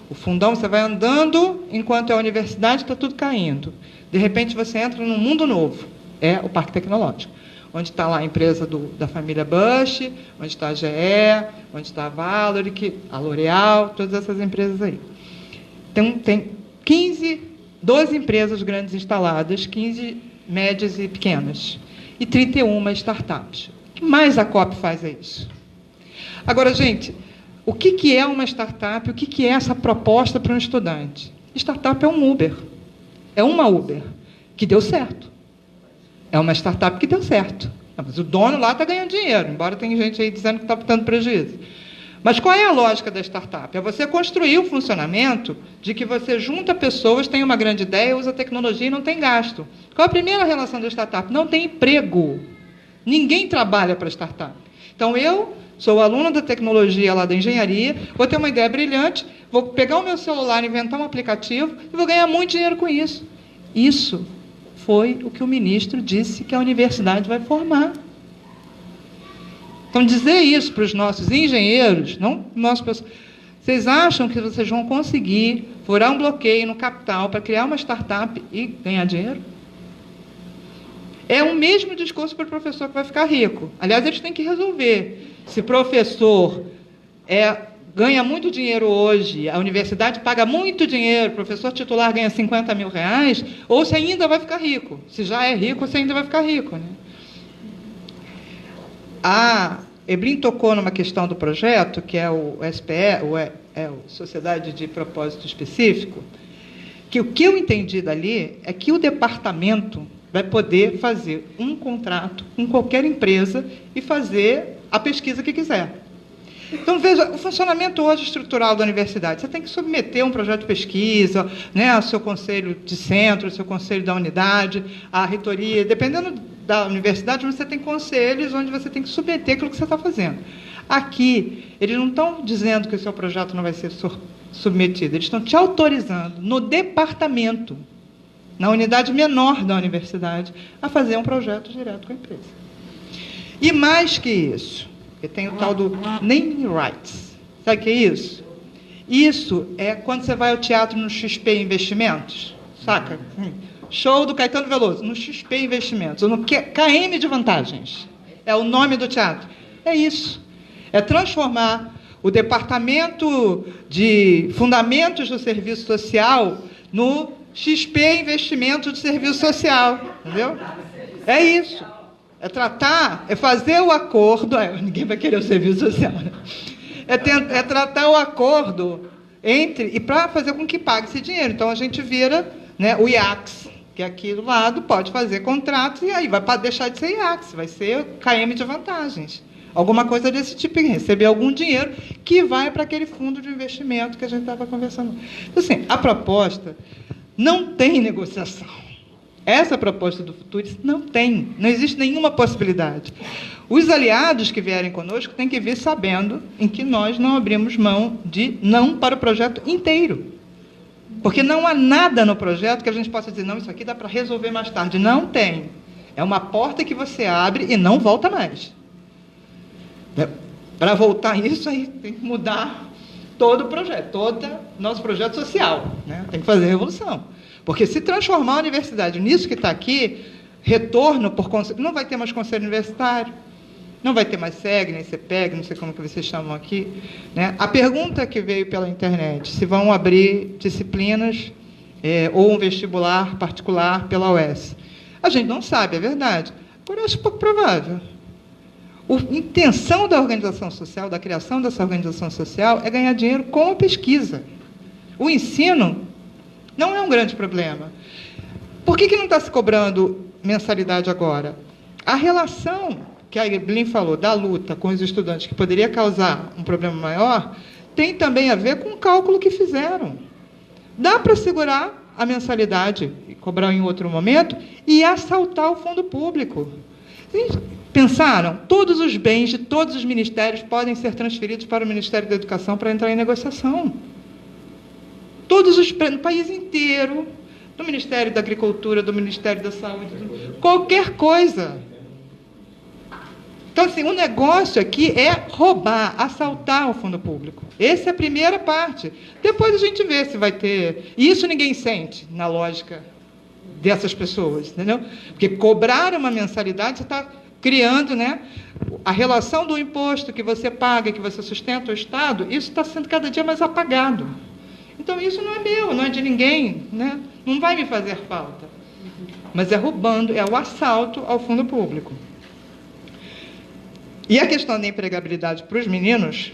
o fundão, você vai andando, enquanto é a universidade, está tudo caindo. De repente, você entra num mundo novo. É o Parque Tecnológico. Onde está lá a empresa da família Bush, onde está a GE, onde está a Valoric, a L'Oréal, todas essas empresas aí. Então, tem 12 empresas grandes instaladas, 15 médias e pequenas, e 31 startups. O que mais a COP faz é isso? Agora, gente, o que é uma startup? O que é essa proposta para um estudante? Startup é um Uber. É uma Uber que deu certo. É uma startup que deu certo. Mas o dono lá está ganhando dinheiro, embora tenha gente aí dizendo que está dando prejuízo. Mas qual é a lógica da startup? É você construir o funcionamento de que você junta pessoas, tem uma grande ideia, usa tecnologia e não tem gasto. Qual a primeira relação da startup? Não tem emprego. Ninguém trabalha para startup. Então, eu sou aluna da tecnologia lá da engenharia, vou ter uma ideia brilhante, vou pegar o meu celular, inventar um aplicativo e vou ganhar muito dinheiro com isso. Isso foi o que o ministro disse que a universidade vai formar. Então, dizer isso para os nossos engenheiros, não nossos pessoas, vocês acham que vocês vão conseguir furar um bloqueio no capital para criar uma startup e ganhar dinheiro? É o mesmo discurso para o professor que vai ficar rico. Aliás, eles têm que resolver. Se professor ganha muito dinheiro hoje, a universidade paga muito dinheiro, o professor titular ganha 50 mil reais, ou se ainda vai ficar rico. Se já é rico, se ainda vai ficar rico. Né? A Ebrin tocou numa questão do projeto, que é o SPE, o Sociedade de Propósito Específico, que o que eu entendi dali é que o departamento vai poder fazer um contrato com qualquer empresa e fazer a pesquisa que quiser. Então, veja, o funcionamento hoje estrutural da universidade. Você tem que submeter um projeto de pesquisa, né, ao seu conselho de centro, ao seu conselho da unidade, à reitoria. Dependendo da universidade, você tem conselhos onde você tem que submeter aquilo que você está fazendo. Aqui, eles não estão dizendo que o seu projeto não vai ser submetido, eles estão te autorizando, no departamento, na unidade menor da universidade, a fazer um projeto direto com a empresa. E mais que isso, tem o tal do naming rights. Sabe o que é isso? Isso é quando você vai ao teatro no XP Investimentos, saca? Show do Caetano Veloso, no XP Investimentos, ou no KM de Vantagens. É o nome do teatro. É isso. É transformar o Departamento de Fundamentos do Serviço Social no XP Investimento de Serviço Social. Entendeu? É isso. É tratar, é fazer o acordo, ninguém vai querer o serviço social, né? É tratar o acordo entre, e para fazer com que pague esse dinheiro. Então, a gente vira, né, o IACS, que aqui do lado pode fazer contratos, e aí vai deixar de ser IACS, vai ser KM de Vantagens. Alguma coisa desse tipo, receber algum dinheiro que vai para aquele fundo de investimento que a gente estava conversando. Então, assim, a proposta não tem negociação. Essa proposta do Futuris não existe nenhuma possibilidade. Os aliados que vierem conosco têm que vir sabendo em que nós não abrimos mão de não para o projeto inteiro. Porque não há nada no projeto que a gente possa dizer, não, isso aqui dá para resolver mais tarde. Não tem. É uma porta que você abre e não volta mais. Para voltar isso, aí tem que mudar todo o projeto, todo nosso projeto social. Né? Tem que fazer revolução. Porque se transformar a universidade nisso que está aqui, retorno por conselho, não vai ter mais conselho universitário, não vai ter mais SEG, nem CPEG, não sei como que vocês chamam aqui. Né? A pergunta que veio pela internet, se vão abrir disciplinas ou um vestibular particular pela UES. A gente não sabe, é verdade. Agora, eu acho pouco provável. A intenção da organização social, da criação dessa organização social, é ganhar dinheiro com a pesquisa. O ensino não é um grande problema. Por que não está se cobrando mensalidade agora? A relação que a Evelyn falou da luta com os estudantes, que poderia causar um problema maior, tem também a ver com o cálculo que fizeram. Dá para segurar a mensalidade e cobrar em outro momento e assaltar o fundo público. Pensaram? Todos os bens de todos os ministérios podem ser transferidos para o Ministério da Educação para entrar em negociação. No país inteiro, do Ministério da Agricultura, do Ministério da Saúde, qualquer coisa. Então, assim, o negócio aqui é roubar, assaltar o fundo público. Essa é a primeira parte. Depois a gente vê se vai ter... E isso ninguém sente, na lógica dessas pessoas, entendeu? Porque cobrar uma mensalidade, você está criando, né, a relação do imposto que você paga, que você sustenta o Estado, isso está sendo cada dia mais apagado. Então, isso não é meu, não é de ninguém, né? Não vai me fazer falta. Mas é roubando, é o assalto ao fundo público. E a questão da empregabilidade para os meninos,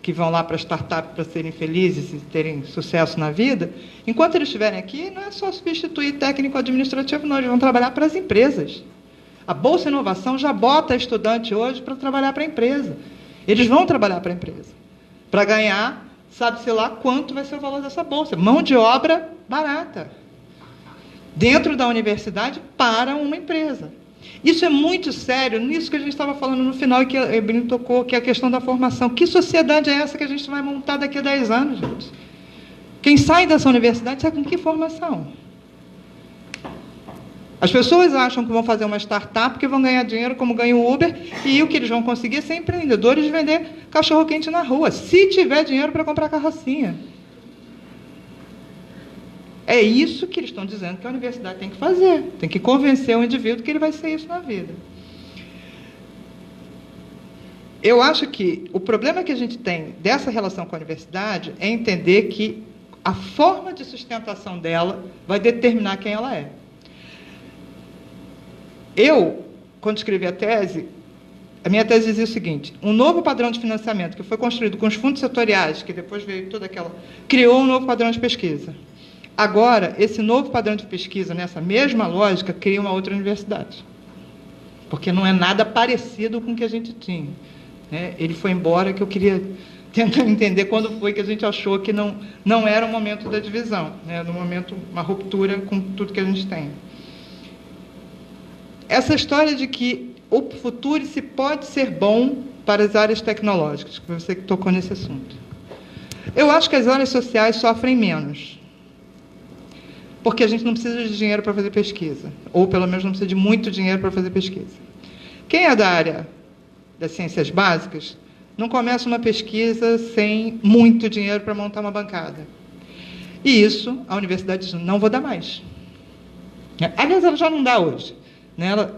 que vão lá para a startup para serem felizes e terem sucesso na vida, enquanto eles estiverem aqui, não é só substituir técnico administrativo, não, eles vão trabalhar para as empresas. A Bolsa Inovação já bota estudante hoje para trabalhar para a empresa. Eles vão trabalhar para a empresa, para ganhar, sabe-se lá quanto vai ser o valor dessa bolsa. Mão de obra barata. Dentro da universidade, para uma empresa. Isso é muito sério, nisso que a gente estava falando no final, e que a Evelyn tocou, que é a questão da formação. Que sociedade é essa que a gente vai montar daqui a 10 anos, gente? Quem sai dessa universidade sai com que formação? As pessoas acham que vão fazer uma startup porque vão ganhar dinheiro como ganha o Uber, e o que eles vão conseguir é ser empreendedores de vender cachorro-quente na rua, se tiver dinheiro para comprar carrocinha. É isso que eles estão dizendo que a universidade tem que fazer. Tem que convencer o indivíduo que ele vai ser isso na vida. Eu acho que o problema que a gente tem dessa relação com a universidade é entender que a forma de sustentação dela vai determinar quem ela é. Eu, quando escrevi a minha tese dizia o seguinte: um novo padrão de financiamento que foi construído com os fundos setoriais, que depois veio toda aquela... criou um novo padrão de pesquisa. Agora, esse novo padrão de pesquisa, nessa mesma lógica, cria uma outra universidade. Porque não é nada parecido com o que a gente tinha. Né? Ele foi embora, que eu queria tentar entender quando foi que a gente achou que não era o momento da divisão, né? No momento, uma ruptura com tudo que a gente tem. Essa história de que o futuro se pode ser bom para as áreas tecnológicas, que você tocou nesse assunto. Eu acho que as áreas sociais sofrem menos. Porque a gente não precisa de dinheiro para fazer pesquisa. Ou, pelo menos, não precisa de muito dinheiro para fazer pesquisa. Quem é da área das ciências básicas não começa uma pesquisa sem muito dinheiro para montar uma bancada. E isso, a universidade diz, não vou dar mais. Aliás, ela já não dá hoje.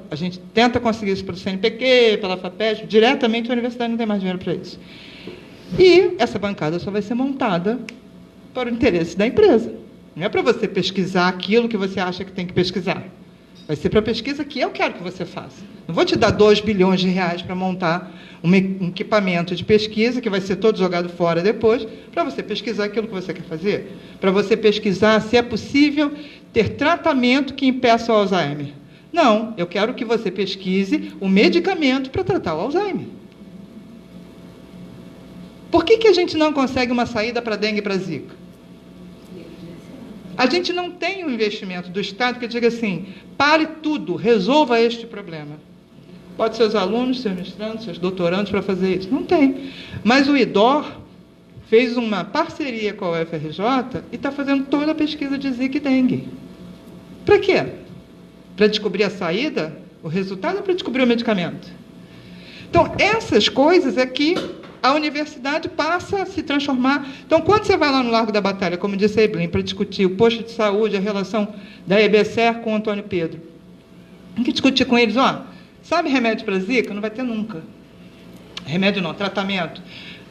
A gente tenta conseguir isso pelo CNPq, pela FAPESP, diretamente a universidade não tem mais dinheiro para isso. E essa bancada só vai ser montada para o interesse da empresa. Não é para você pesquisar aquilo que você acha que tem que pesquisar. Vai ser para a pesquisa que eu quero que você faça. Não vou te dar 2 bilhões de reais para montar um equipamento de pesquisa, que vai ser todo jogado fora depois, para você pesquisar aquilo que você quer fazer. Para você pesquisar se é possível ter tratamento que impeça o Alzheimer. Não, eu quero que você pesquise o medicamento para tratar o Alzheimer. Por que a gente não consegue uma saída para dengue e para zika? A gente não tem um investimento do Estado que diga assim, pare tudo, resolva este problema. Pode ser os alunos, seus mestrandos, seus doutorandos para fazer isso. Não tem. Mas o IDOR fez uma parceria com a UFRJ e está fazendo toda a pesquisa de zika e dengue. Para quê? Para descobrir a saída? O resultado é para descobrir o medicamento. Então, essas coisas é que a universidade passa a se transformar. Então, quando você vai lá no Largo da Batalha, como disse a Evelyn, para discutir o posto de saúde, a relação da EBSER com o Antônio Pedro, tem que discutir com eles, sabe remédio para zika? Não vai ter nunca. Remédio não, tratamento.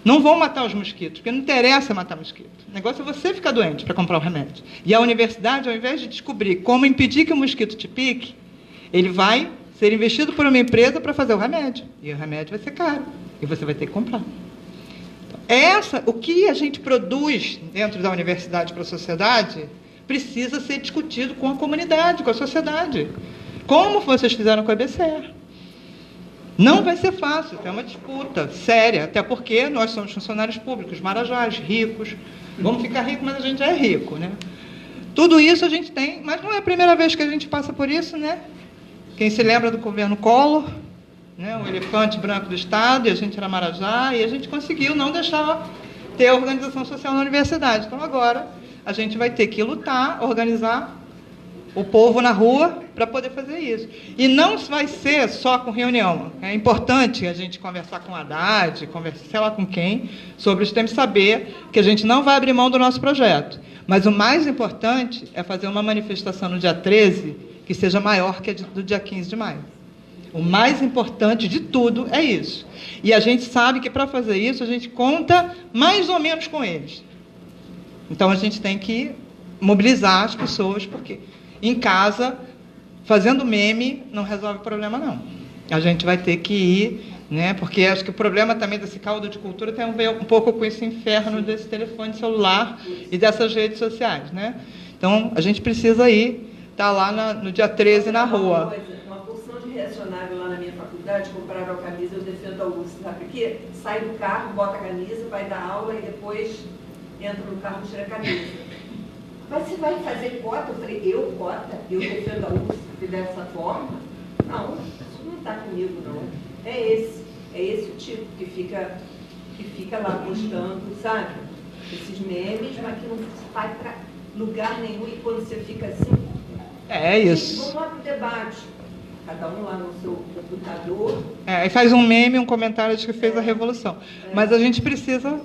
Não vão matar os mosquitos, porque não interessa matar mosquito. O negócio é você ficar doente para comprar o remédio. E a universidade, ao invés de descobrir como impedir que o mosquito te pique, ele vai ser investido por uma empresa para fazer o remédio. E o remédio vai ser caro. E você vai ter que comprar. O que a gente produz dentro da universidade para a sociedade precisa ser discutido com a comunidade, com a sociedade. Como vocês fizeram com a EBSER. Não vai ser fácil, é uma disputa séria, até porque nós somos funcionários públicos, marajás, ricos. Vamos ficar ricos, mas a gente já é rico, né? Tudo isso a gente tem, mas não é a primeira vez que a gente passa por isso, né? Quem se lembra do governo Collor, né? O elefante branco do Estado, e a gente era marajá, e a gente conseguiu não deixar ter a organização social na universidade. Então, agora, a gente vai ter que lutar, organizar o povo na rua para poder fazer isso. E não vai ser só com reunião. É importante a gente conversar com a Haddad, conversar, sei lá com quem, sobre isso. Temos que saber que a gente não vai abrir mão do nosso projeto. Mas o mais importante é fazer uma manifestação no dia 13 que seja maior que a do dia 15 de maio. O mais importante de tudo é isso. E a gente sabe que, para fazer isso, a gente conta mais ou menos com eles. Então, a gente tem que mobilizar as pessoas, porque em casa, fazendo meme, não resolve o problema, não. A gente vai ter que ir, né? Porque acho que o problema também desse caldo de cultura tem a ver um pouco com esse inferno desse telefone celular e dessas redes sociais, né? Então, a gente precisa ir, estar lá no dia 13 na rua. Uma porção de reacionário lá na minha faculdade compraram a camisa, eu defendo a Augusto, sabe por quê? Sai do carro, bota a camisa, vai dar aula e depois entra no carro e tira a camisa. Mas você vai fazer cota? Eu falei, eu defendo a USP dessa forma? Não, isso não está comigo, não. É esse o tipo que fica lá postando, sabe? Esses memes, mas que não vai para lugar nenhum, e quando você fica assim, É isso. Vamos lá para o debate. Cada um lá no seu computador. Aí faz um meme, um comentário de que fez a revolução. Mas a gente precisa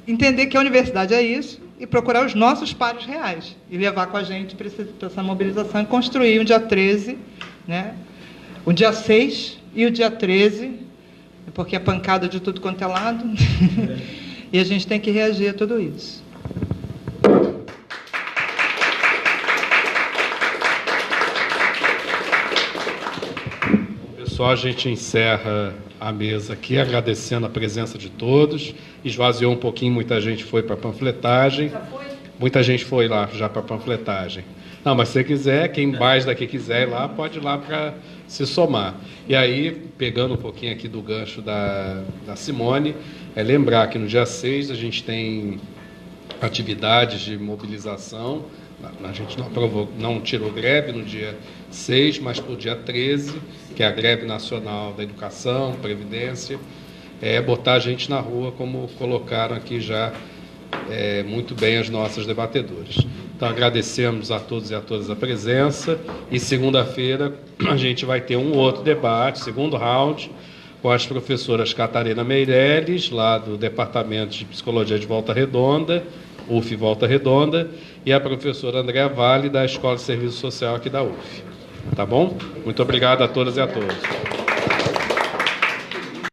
entender que a universidade é isso e procurar os nossos pares reais e levar com a gente para essa mobilização e construir o dia 13, né? O dia 6 e o dia 13, porque é pancada de tudo quanto é lado, e a gente tem que reagir a tudo isso. Pessoal, a gente encerra a mesa aqui, agradecendo a presença de todos. Esvaziou um pouquinho, muita gente foi para a panfletagem. Já foi? Muita gente foi lá já para a panfletagem. Não, mas se você quiser, quem mais daqui quiser ir lá, pode ir lá para se somar. E aí, pegando um pouquinho aqui do gancho da Simone, lembrar que no dia 6 a gente tem atividades de mobilização. A gente não tirou greve no dia 6, mas para o dia 13, que é a greve nacional da educação, previdência, botar a gente na rua, como colocaram aqui já muito bem as nossas debatedoras. Então, agradecemos a todos e a todas a presença, e segunda-feira a gente vai ter um outro debate, segundo round, com as professoras Catarina Meirelles, lá do Departamento de Psicologia de Volta Redonda, UF Volta Redonda, e a professora Andréa Vale, da Escola de Serviço Social aqui da UF. Tá bom? Muito obrigado a todas e a todos.